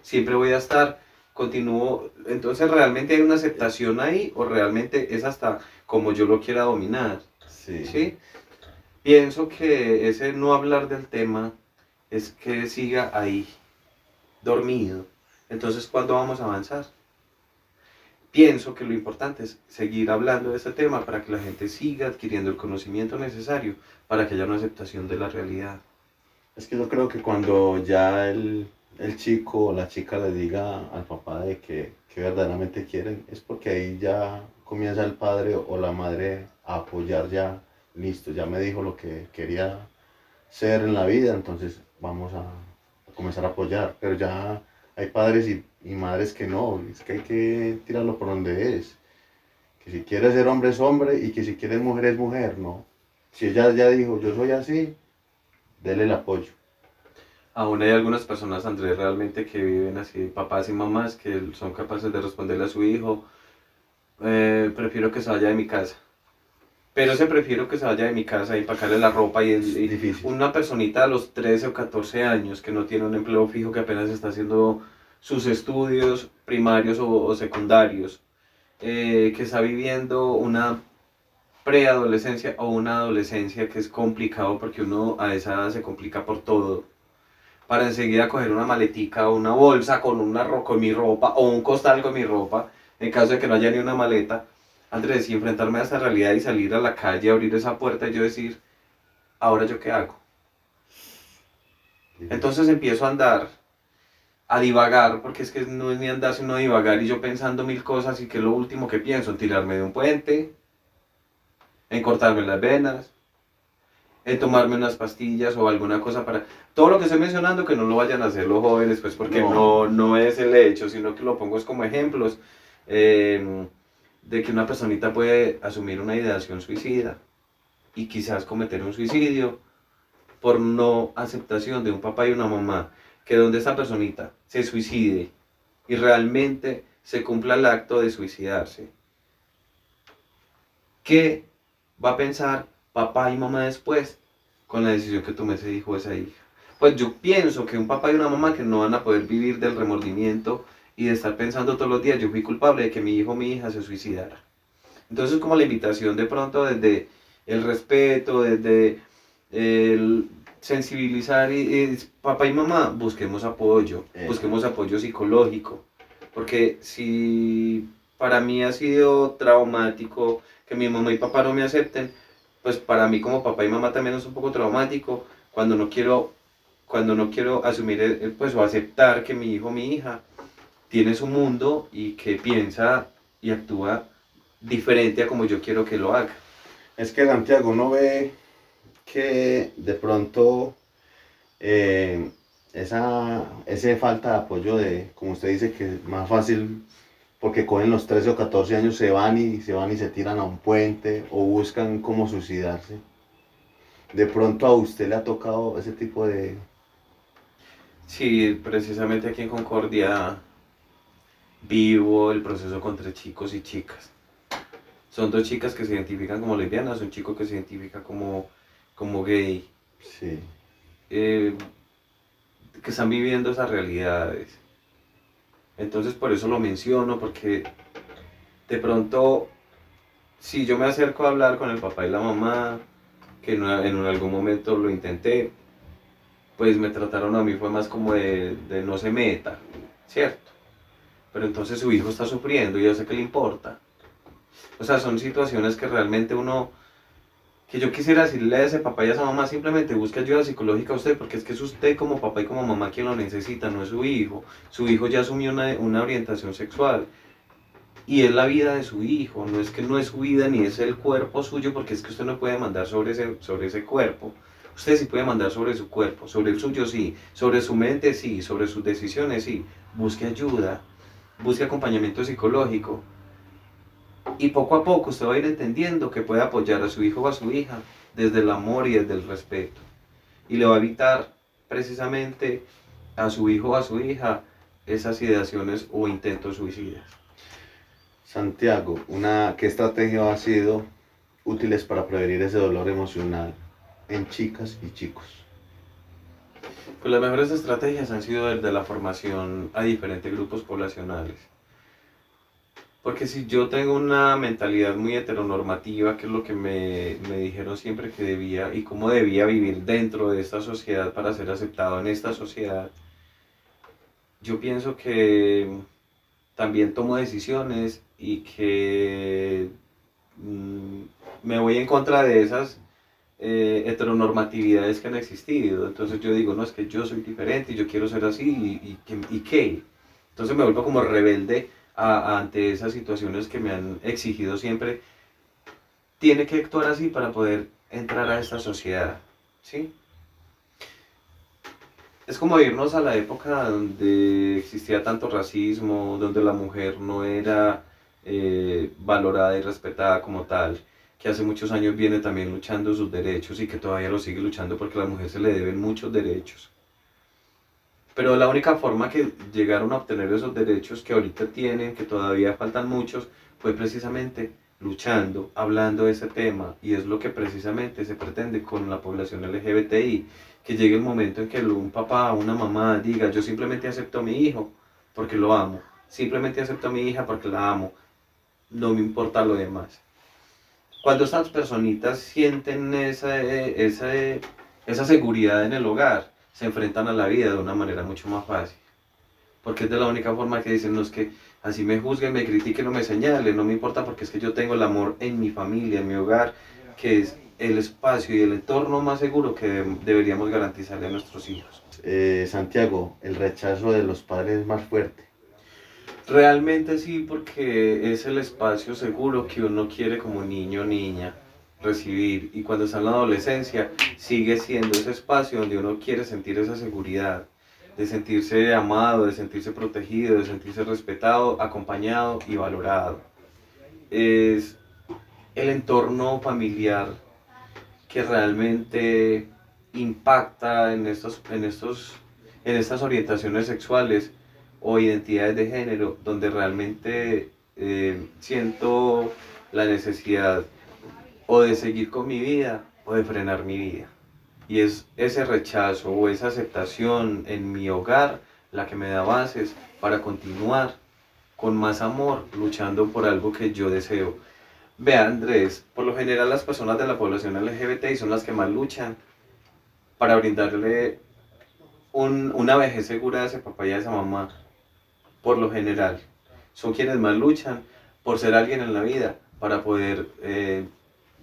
siempre voy a estar, continúo, entonces realmente hay una aceptación ahí o realmente es hasta como yo lo quiera dominar, Sí. ¿sí? Pienso que ese no hablar del tema es que siga ahí, dormido. Entonces, ¿cuándo vamos a avanzar? Pienso que lo importante es seguir hablando de este tema para que la gente siga adquiriendo el conocimiento necesario para que haya una aceptación de la realidad. Es que yo creo que cuando ya el chico o la chica le diga al papá de que verdaderamente quieren, es porque ahí ya comienza el padre o la madre a apoyar ya, listo, ya me dijo lo que quería ser en la vida, entonces vamos a comenzar a apoyar. Pero ya hay padres y madres que no, es que hay que tirarlo por donde es. Que si quiere ser hombre es hombre y que si quiere mujer es mujer, ¿no? Si ella ya dijo, yo soy así, dele el apoyo. Aún hay algunas personas, Andrés, realmente que viven así, papás y mamás, que son capaces de responderle a su hijo, prefiero que se vaya de mi casa. Pero ese prefiero que se vaya de mi casa y empacarle la ropa y Difícil. una personita a los 13 o 14 años que no tiene un empleo fijo, que apenas está haciendo sus estudios primarios o secundarios, que está viviendo una preadolescencia o una adolescencia que es complicado porque uno a esa edad se complica por todo. Para enseguida coger una maletica o una bolsa con, con mi ropa o un costal con mi ropa, en caso de que no haya ni una maleta. Andrés, y enfrentarme a esta realidad y salir a la calle, abrir esa puerta y yo decir, ¿ahora yo qué hago? Difícil. Entonces empiezo a andar, a divagar, porque es que no es ni andar sino divagar y yo pensando mil cosas y que es lo último que pienso, en tirarme de un puente, en cortarme las venas, en tomarme unas pastillas o alguna cosa para... Todo lo que estoy mencionando que no lo vayan a hacer los jóvenes, pues porque no es el hecho, sino que lo pongo es como ejemplos de que una personita puede asumir una ideación suicida y quizás cometer un suicidio por no aceptación de un papá y una mamá, que donde esa personita se suicide y realmente se cumpla el acto de suicidarse, ¿qué va a pensar papá y mamá después con la decisión que tomó ese hijo o esa hija? Pues yo pienso que un papá y una mamá que no van a poder vivir del remordimiento y de estar pensando todos los días, yo fui culpable de que mi hijo o mi hija se suicidara. Entonces como la invitación de pronto desde el respeto, desde el sensibilizar y papá y mamá, busquemos apoyo psicológico, porque si para mí ha sido traumático que mi mamá y papá no me acepten, pues para mí como papá y mamá también es un poco traumático cuando no quiero asumir pues o aceptar que mi hijo o mi hija tiene su mundo y que piensa y actúa diferente a como yo quiero que lo haga. Es que Santiago, uno ve que de pronto esa falta de apoyo de, como usted dice, que es más fácil porque cogen los 13 o 14 años, se tiran a un puente o buscan cómo suicidarse. De pronto a usted le ha tocado ese tipo de... Sí, precisamente aquí en Concordia vivo el proceso con 3 chicos y chicas. Son 2 chicas que se identifican como lesbianas, un chico que se identifica como gay, Sí. que están viviendo esas realidades. Entonces por eso lo menciono, porque de pronto, si yo me acerco a hablar con el papá y la mamá, que en algún momento lo intenté, pues me trataron a mí fue más como de no se meta, ¿cierto? Pero entonces su hijo está sufriendo y yo sé que le importa. O sea, son situaciones que realmente uno, que yo quisiera decirle a ese papá y a esa mamá, simplemente busque ayuda psicológica a usted, porque es que es usted como papá y como mamá quien lo necesita, no es su hijo. Su hijo ya asumió una orientación sexual y es la vida de su hijo, no es que no es su vida ni es el cuerpo suyo, porque es que usted no puede mandar sobre ese cuerpo. Usted sí puede mandar sobre su cuerpo, sobre el suyo sí, sobre su mente sí, sobre sus decisiones sí. Busque ayuda, busque acompañamiento psicológico y poco a poco usted va a ir entendiendo que puede apoyar a su hijo o a su hija desde el amor y desde el respeto. Y le va a evitar precisamente a su hijo o a su hija esas ideaciones o intentos suicidas. Santiago, ¿qué estrategia ha sido útiles para prevenir ese dolor emocional en chicas y chicos? Pues las mejores estrategias han sido desde la formación a diferentes grupos poblacionales. Porque si yo tengo una mentalidad muy heteronormativa, que es lo que me dijeron siempre que debía y cómo debía vivir dentro de esta sociedad para ser aceptado en esta sociedad, yo pienso que también tomo decisiones y que me voy en contra de esas heteronormatividades que han existido. Entonces yo digo, no, es que yo soy diferente y yo quiero ser así y qué. Entonces me vuelvo como rebelde ante esas situaciones que me han exigido siempre. Tiene que actuar así para poder entrar a esta sociedad, ¿sí? Es como irnos a la época donde existía tanto racismo, donde la mujer no era valorada y respetada como tal, que hace muchos años viene también luchando sus derechos y que todavía lo sigue luchando porque a la mujer se le deben muchos derechos. Pero la única forma que llegaron a obtener esos derechos que ahorita tienen, que todavía faltan muchos, fue precisamente luchando, hablando de ese tema, y es lo que precisamente se pretende con la población LGBTI, que llegue el momento en que un papá o una mamá diga, yo simplemente acepto a mi hijo porque lo amo, simplemente acepto a mi hija porque la amo, no me importa lo demás. Cuando estas personitas sienten esa seguridad en el hogar, se enfrentan a la vida de una manera mucho más fácil. Porque es de la única forma que dicen, no es que así me juzguen, me critiquen o me señalen, no me importa porque es que yo tengo el amor en mi familia, en mi hogar, que es el espacio y el entorno más seguro que deberíamos garantizarle a nuestros hijos. Santiago, el rechazo de los padres es más fuerte. Realmente sí, porque es el espacio seguro que uno quiere como niño o niña recibir, y cuando está en la adolescencia sigue siendo ese espacio donde uno quiere sentir esa seguridad, de sentirse amado, de sentirse protegido, de sentirse respetado, acompañado y valorado. Es el entorno familiar que realmente impacta en estas orientaciones sexuales o identidades de género, donde realmente siento la necesidad o de seguir con mi vida o de frenar mi vida. Y es ese rechazo o esa aceptación en mi hogar la que me da bases para continuar con más amor luchando por algo que yo deseo. Vea, Andrés, por lo general las personas de la población LGBTI son las que más luchan para brindarle una vejez segura a ese papá y a esa mamá. Por lo general, son quienes más luchan por ser alguien en la vida, para poder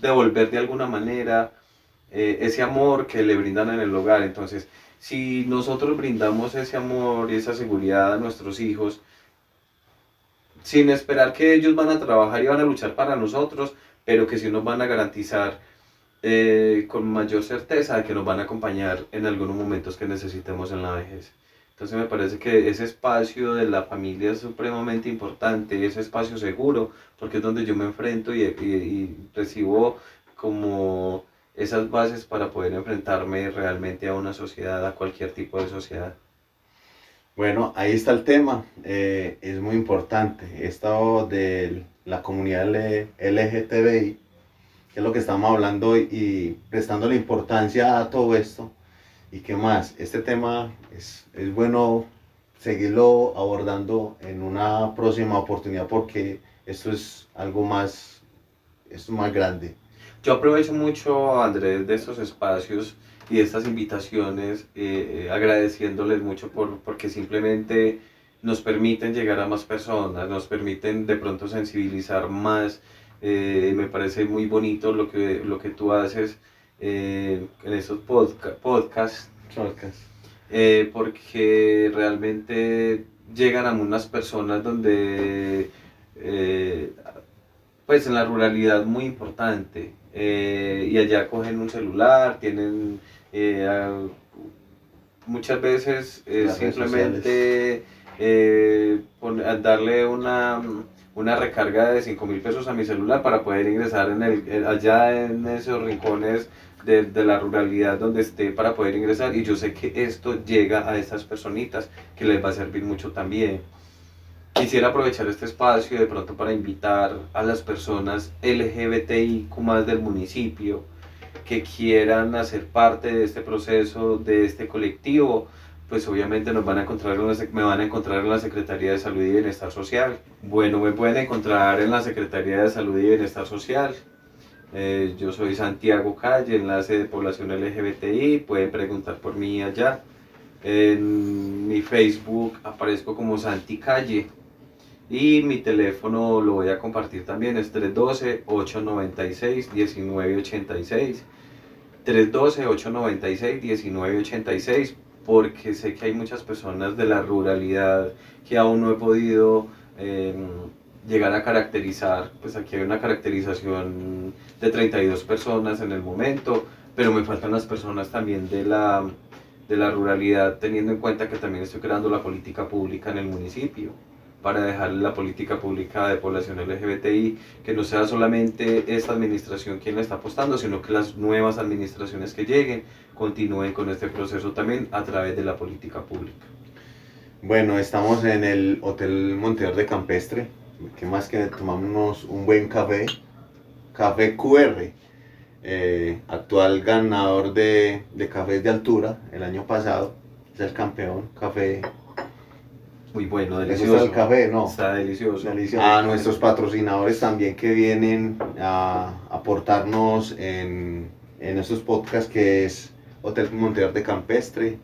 devolver de alguna manera ese amor que le brindan en el hogar. Entonces, si nosotros brindamos ese amor y esa seguridad a nuestros hijos, sin esperar que ellos van a trabajar y van a luchar para nosotros, pero que sí nos van a garantizar con mayor certeza de que nos van a acompañar en algunos momentos que necesitemos en la vejez. Entonces me parece que ese espacio de la familia es supremamente importante, ese espacio seguro, porque es donde yo me enfrento y recibo como esas bases para poder enfrentarme realmente a una sociedad, a cualquier tipo de sociedad. Bueno, ahí está el tema, es muy importante. Esto de la comunidad LGTBI, que es lo que estamos hablando y prestándole importancia a todo esto. ¿Y qué más? Este tema es bueno seguirlo abordando en una próxima oportunidad porque esto es algo más, esto es más grande. Yo aprovecho mucho, Andrés, de estos espacios y de estas invitaciones, agradeciéndoles mucho porque simplemente nos permiten llegar a más personas, nos permiten de pronto sensibilizar más. Me parece muy bonito lo que tú haces en estos podcasts, Chocas. porque realmente llegan a unas personas donde eh, pues en la ruralidad muy importante, y allá cogen un celular, tienen muchas veces Las redes sociales. simplemente darle una recarga de 5.000 pesos a mi celular para poder ingresar allá en esos rincones de la ruralidad donde esté para poder ingresar, y yo sé que esto llega a estas personitas que les va a servir mucho también. Quisiera aprovechar este espacio de pronto para invitar a las personas LGBTIQ más del municipio que quieran hacer parte de este proceso, de este colectivo. Pues obviamente nos van a encontrar me van a encontrar en la Secretaría de Salud y Bienestar Social. Bueno, me pueden encontrar en la Secretaría de Salud y Bienestar Social. Yo soy Santiago Calle, enlace de población LGBTI. Pueden preguntar por mí allá. En mi Facebook aparezco como Santi Calle. Y mi teléfono lo voy a compartir también, es 312-896-1986. 312-896-1986, porque sé que hay muchas personas de la ruralidad que aún no he podido eh, llegar a caracterizar. Pues aquí hay una caracterización de 32 personas en el momento, pero me faltan las personas también de la ruralidad, teniendo en cuenta que también estoy creando la política pública en el municipio para dejarle la política pública de población LGBTI, que no sea solamente esta administración quien la está apostando, sino que las nuevas administraciones que lleguen continúen con este proceso también a través de la política pública. Bueno, estamos en el Hotel Montevideo de Campestre. ¿Qué más que tomamos un buen café? Café QR, actual ganador de cafés de altura el año pasado. Es el campeón, café. Muy bueno, ¿Les gusta delicioso. el café? No. Está delicioso. A nuestros patrocinadores también que vienen a aportarnos en estos podcasts, que es Hotel Montevideo de Campestre,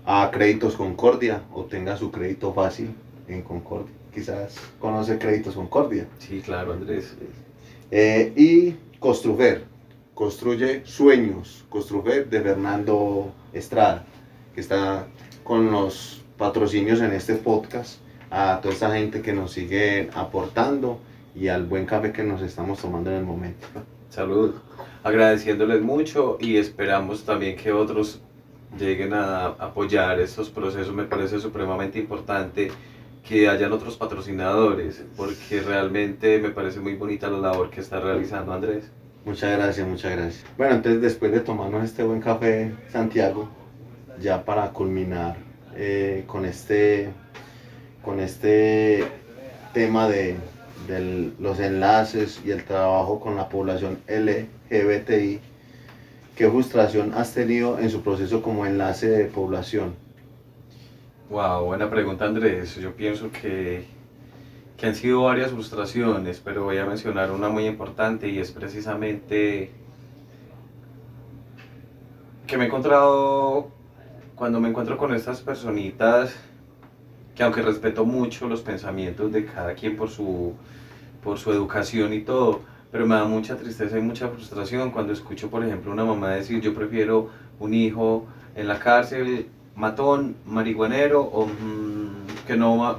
a Créditos Concordia, obtenga su crédito fácil en Concordia. Quizás conoce Créditos Concordia. Sí, claro, Andrés. Y Construfer, construye sueños. Construfer de Fernando Estrada, que está con los patrocinios en este podcast, a toda esta gente que nos sigue aportando y al buen café que nos estamos tomando en el momento. Salud. Agradeciéndoles mucho y esperamos también que otros lleguen a apoyar estos procesos. Me parece supremamente importante que hayan otros patrocinadores, porque realmente me parece muy bonita la labor que está realizando Andrés. Muchas gracias, muchas gracias. Bueno, entonces después de tomarnos este buen café, Santiago, ya para culminar con este tema de los enlaces y el trabajo con la población LGBTI, ¿qué frustración has tenido en su proceso como enlace de población? Wow, buena pregunta, Andrés. Yo pienso que han sido varias frustraciones, pero voy a mencionar una muy importante, y es precisamente que me he encontrado, cuando me encuentro con estas personitas, que aunque respeto mucho los pensamientos de cada quien por su educación y todo, pero me da mucha tristeza y mucha frustración cuando escucho, por ejemplo, una mamá decir: yo prefiero un hijo en la cárcel, matón, marihuanero, o que no va.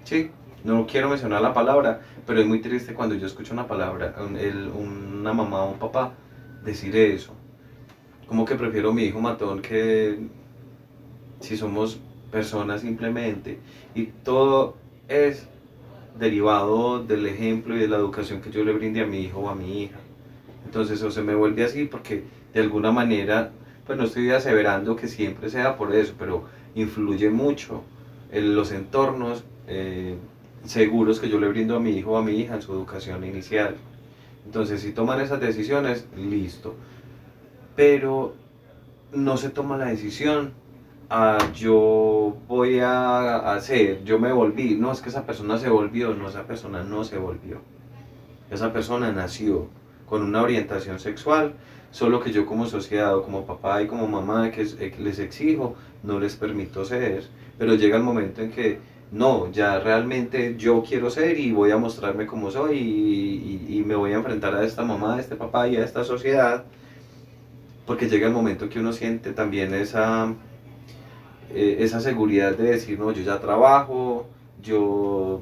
Sí, no quiero mencionar la palabra, pero es muy triste cuando yo escucho una palabra, una mamá o un papá decir eso. Como que prefiero mi hijo matón, que si somos personas simplemente. Y todo es derivado del ejemplo y de la educación que yo le brinde a mi hijo o a mi hija. Entonces eso se me vuelve así porque de alguna manera, pues no estoy aseverando que siempre sea por eso, pero influye mucho en los entornos seguros que yo le brindo a mi hijo o a mi hija en su educación inicial. Entonces, si toman esas decisiones, listo. Pero no se toma la decisión yo voy a hacer, yo me volví. No, es que esa persona se volvió. No, esa persona no se volvió. Esa persona nació con una orientación sexual, solo que yo como sociedad, como papá y como mamá que les exijo, no les permito ser. Pero llega el momento en que no, ya realmente yo quiero ser y voy a mostrarme como soy y me voy a enfrentar a esta mamá, a este papá y a esta sociedad, porque llega el momento que uno siente también esa seguridad de decir, no, yo ya trabajo, yo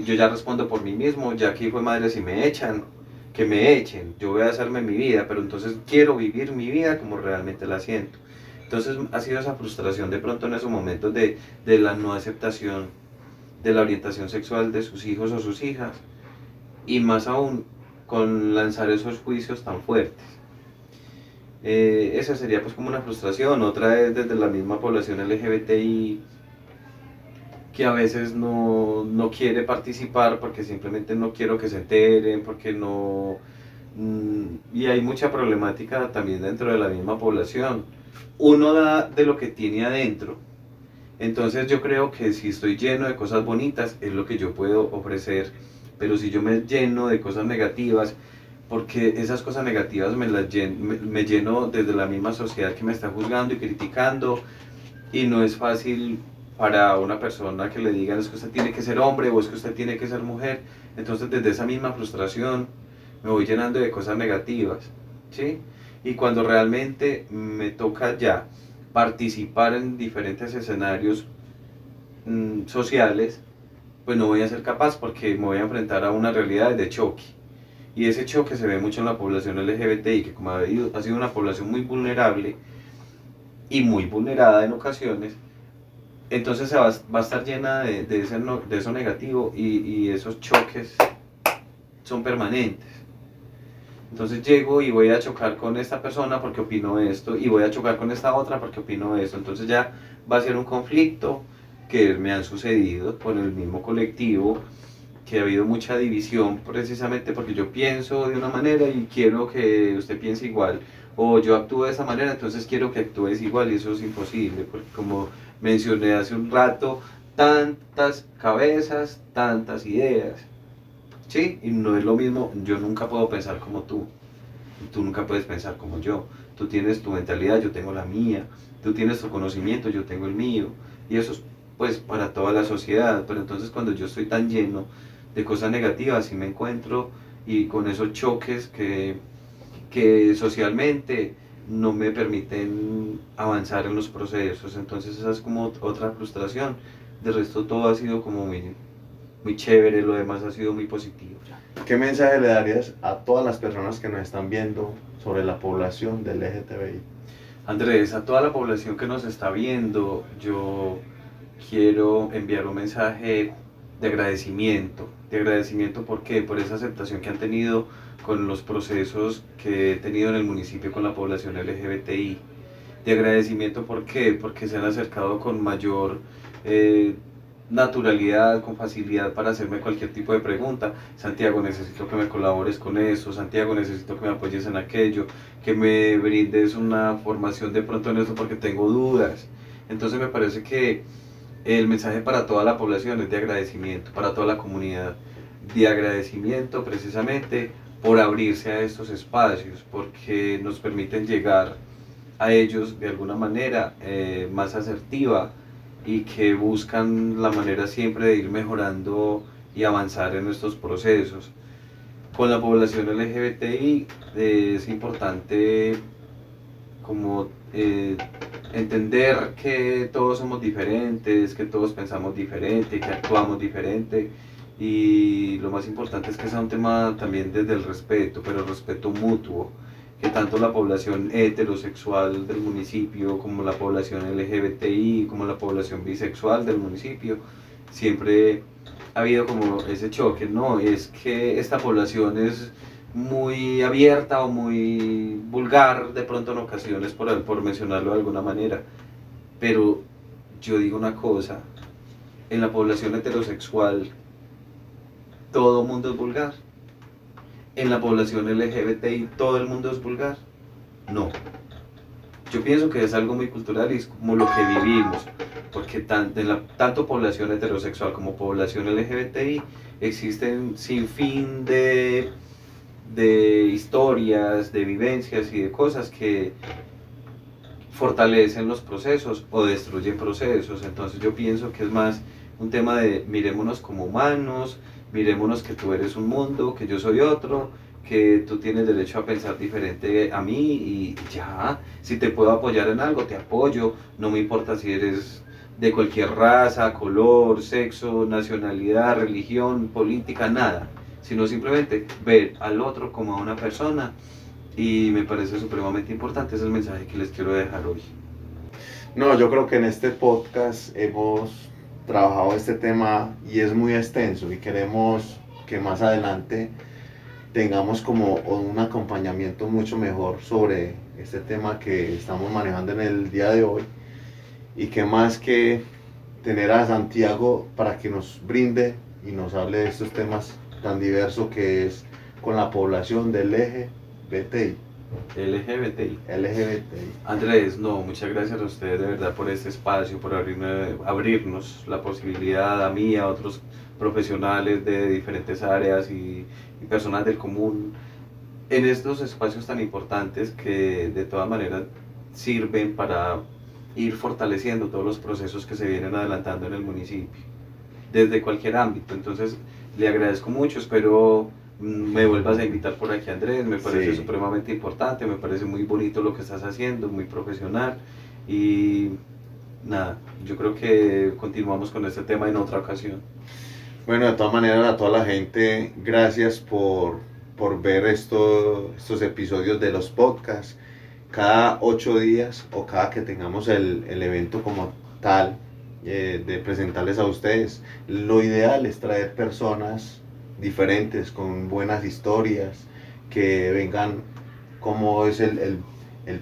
ya respondo por mí mismo, ya que hijo de madre, si me echan, que me echen, yo voy a hacerme mi vida, pero entonces quiero vivir mi vida como realmente la siento. Entonces ha sido esa frustración de pronto en esos momentos de la no aceptación de la orientación sexual de sus hijos o sus hijas, y más aún con lanzar esos juicios tan fuertes. Esa sería pues como una frustración. Otra es desde la misma población LGBTI, que a veces no quiere participar porque simplemente no quiero que se enteren, porque no... Y hay mucha problemática también dentro de la misma población. Uno da de lo que tiene adentro. Entonces yo creo que si estoy lleno de cosas bonitas es lo que yo puedo ofrecer, pero si yo me lleno de cosas negativas, porque esas cosas negativas me lleno desde la misma sociedad que me está juzgando y criticando, y no es fácil para una persona que le digan es que usted tiene que ser hombre o es que usted tiene que ser mujer. Entonces desde esa misma frustración me voy llenando de cosas negativas, ¿sí? Y cuando realmente me toca ya participar en diferentes escenarios sociales, pues no voy a ser capaz porque me voy a enfrentar a una realidad de choque. Y ese choque se ve mucho en la población LGBTI, que como ha sido una población muy vulnerable y muy vulnerada en ocasiones, entonces va a estar llena de eso negativo, y esos choques son permanentes. Entonces llego y voy a chocar con esta persona porque opino esto, y voy a chocar con esta otra porque opino esto. Entonces ya va a ser un conflicto que me han sucedido con el mismo colectivo, que ha habido mucha división precisamente porque yo pienso de una manera y quiero que usted piense igual, o yo actúo de esa manera, entonces quiero que actúes igual, y eso es imposible, porque como mencioné hace un rato, tantas cabezas, tantas ideas, ¿sí? Y no es lo mismo, yo nunca puedo pensar como tú, y tú nunca puedes pensar como yo. Tú tienes tu mentalidad, yo tengo la mía, tú tienes tu conocimiento, yo tengo el mío, y eso es pues para toda la sociedad. Pero entonces cuando yo estoy tan lleno de cosas negativas y me encuentro y con esos choques que socialmente no me permiten avanzar en los procesos, entonces esa es como otra frustración. De resto todo ha sido como muy chévere, lo demás ha sido muy positivo. ¿Qué mensaje le darías a todas las personas que nos están viendo sobre la población del LGTBI? Andrés, a toda la población que nos está viendo, yo quiero enviar un mensaje de agradecimiento. De agradecimiento, ¿por qué? Por esa aceptación que han tenido con los procesos que he tenido en el municipio con la población LGBTI. De agradecimiento, ¿por qué? Porque se han acercado con mayor naturalidad, con facilidad para hacerme cualquier tipo de pregunta. Santiago, necesito que me colabores con eso. Santiago, necesito que me apoyes en aquello, que me brindes una formación de pronto en esto porque tengo dudas. Entonces me parece que el mensaje para toda la población es de agradecimiento, para toda la comunidad, de agradecimiento precisamente por abrirse a estos espacios, porque nos permiten llegar a ellos de alguna manera más asertiva, y que buscan la manera siempre de ir mejorando y avanzar en estos procesos. Con la población LGBTI es importante como entender que todos somos diferentes, que todos pensamos diferente, que actuamos diferente, y lo más importante es que sea un tema también desde el respeto, pero respeto mutuo, que tanto la población heterosexual del municipio como la población LGBTI, como la población bisexual del municipio, siempre ha habido como ese choque, ¿no? Es que esta población es muy abierta o muy vulgar de pronto en ocasiones, por mencionarlo de alguna manera, pero yo digo una cosa, en la población heterosexual todo mundo es vulgar, en la población LGBTI todo el mundo es vulgar. No, yo pienso que es algo muy cultural y es como lo que vivimos, porque tanto población heterosexual como población LGBTI existen sin fin de historias, de vivencias y de cosas que fortalecen los procesos o destruyen procesos. Entonces yo pienso que es más un tema de mirémonos como humanos, mirémonos que tú eres un mundo, que yo soy otro, que tú tienes derecho a pensar diferente a mí y ya, si te puedo apoyar en algo, te apoyo, no me importa si eres de cualquier raza, color, sexo, nacionalidad, religión, política, nada, sino simplemente ver al otro como a una persona y me parece supremamente importante, ese es el mensaje que les quiero dejar hoy. No, yo creo que en este podcast hemos trabajado este tema y es muy extenso y queremos que más adelante tengamos como un acompañamiento mucho mejor sobre este tema que estamos manejando en el día de hoy y que más que tener a Santiago para que nos brinde y nos hable de estos temas tan diversos que es con la población del LGBTI. LGBTI. Andrés, no, muchas gracias a ustedes de verdad por este espacio, por abrirnos la posibilidad a mí, a otros profesionales de diferentes áreas y personas del común en estos espacios tan importantes que de todas maneras sirven para ir fortaleciendo todos los procesos que se vienen adelantando en el municipio, desde cualquier ámbito. Entonces, le agradezco mucho, espero me vuelvas a invitar por aquí, Andrés, me parece supremamente importante, me parece muy bonito lo que estás haciendo, muy profesional y nada, yo creo que continuamos con este tema en otra ocasión. Bueno, de todas maneras a toda la gente, gracias por ver estos episodios de los podcasts. Cada 8 días o cada que tengamos el evento como tal, de presentarles a ustedes, lo ideal es traer personas diferentes, con buenas historias, que vengan cómo es el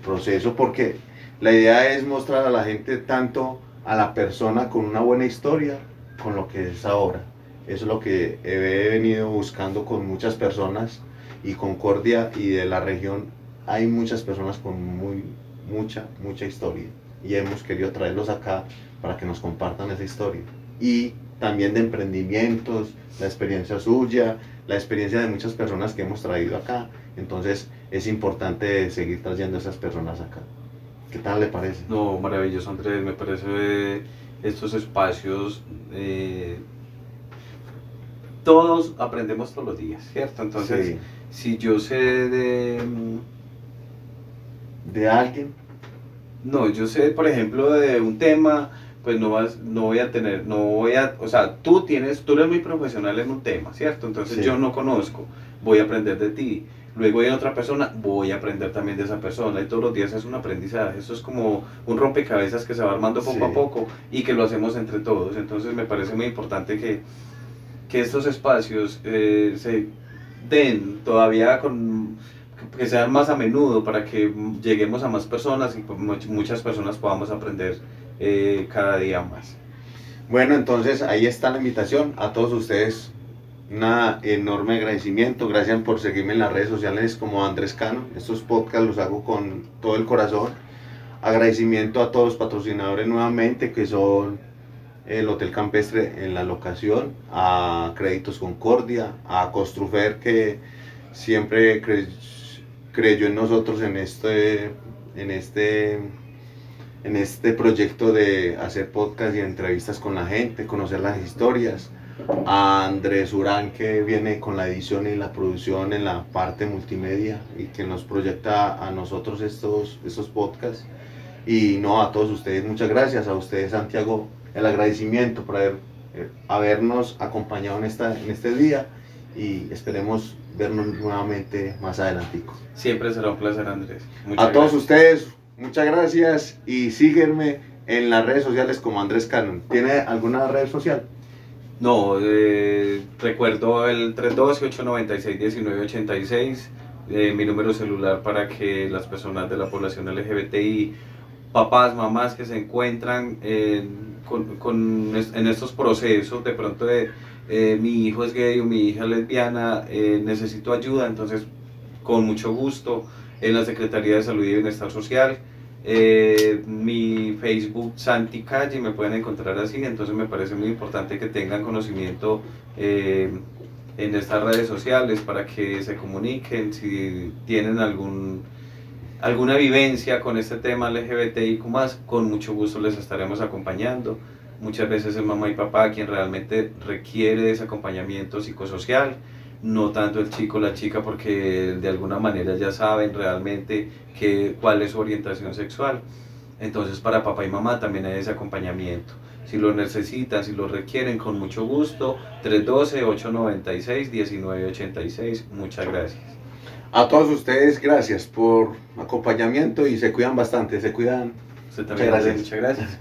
proceso, porque la idea es mostrar a la gente tanto a la persona con una buena historia, con lo que es ahora. Eso es lo que he venido buscando con muchas personas y Concordia y de la región hay muchas personas con mucha historia y hemos querido traerlos acá para que nos compartan esa historia y también de emprendimientos, la experiencia suya, la experiencia de muchas personas que hemos traído acá. Entonces es importante seguir trayendo a esas personas acá. ¿Qué tal le parece? No, maravilloso, Andrés, me parece estos espacios, todos aprendemos todos los días, ¿cierto? Entonces, Sí. si yo sé ¿De alguien? no, yo sé, por ejemplo, de un tema, pues o sea, tú eres muy profesional en un tema, ¿cierto? Entonces Sí. yo no conozco, voy a aprender de ti. Luego hay otra persona, voy a aprender también de esa persona y todos los días es un aprendizaje. Eso es como un rompecabezas que se va armando poco a poco y que lo hacemos entre todos. Entonces me parece muy importante que estos espacios se den todavía que sean más a menudo para que lleguemos a más personas y muchas personas podamos aprender cada día más. Bueno, entonces ahí está la invitación a todos ustedes. Un enorme agradecimiento. Gracias por seguirme en las redes sociales como Andrés Cano. Estos podcasts los hago con todo el corazón. Agradecimiento a todos los patrocinadores nuevamente que son el Hotel Campestre en la locación, a Créditos Concordia, a Construfer que siempre creyó en nosotros en este proyecto de hacer podcast y entrevistas con la gente, conocer las historias, a Andrés Urán que viene con la edición y la producción en la parte multimedia y que nos proyecta a nosotros estos podcasts, y no, a todos ustedes muchas gracias, a ustedes Santiago el agradecimiento por habernos acompañado en este día y esperemos vernos nuevamente más adelantico. Siempre será un placer, Andrés. A todos ustedes, muchas gracias y sígueme en las redes sociales como Andrés Cano. ¿Tiene alguna red social? No, recuerdo el 312-896-1986, mi número celular para que las personas de la población LGBTI papás, mamás que se encuentran en estos procesos, de pronto de mi hijo es gay o mi hija es lesbiana, necesito ayuda, entonces con mucho gusto en la Secretaría de Salud y Bienestar Social. Mi Facebook Santi Calle, me pueden encontrar así, entonces me parece muy importante que tengan conocimiento en estas redes sociales para que se comuniquen si tienen alguna vivencia con este tema LGBTIQ+, con mucho gusto les estaremos acompañando. Muchas veces es mamá y papá quien realmente requiere ese acompañamiento psicosocial, no tanto el chico o la chica, porque de alguna manera ya saben realmente cuál es su orientación sexual. Entonces para papá y mamá también hay ese acompañamiento. Si lo necesitan, si lo requieren, con mucho gusto, 312-896-1986. Muchas gracias. A todos ustedes, gracias por acompañamiento y se cuidan bastante, se cuidan. Usted también, muchas gracias.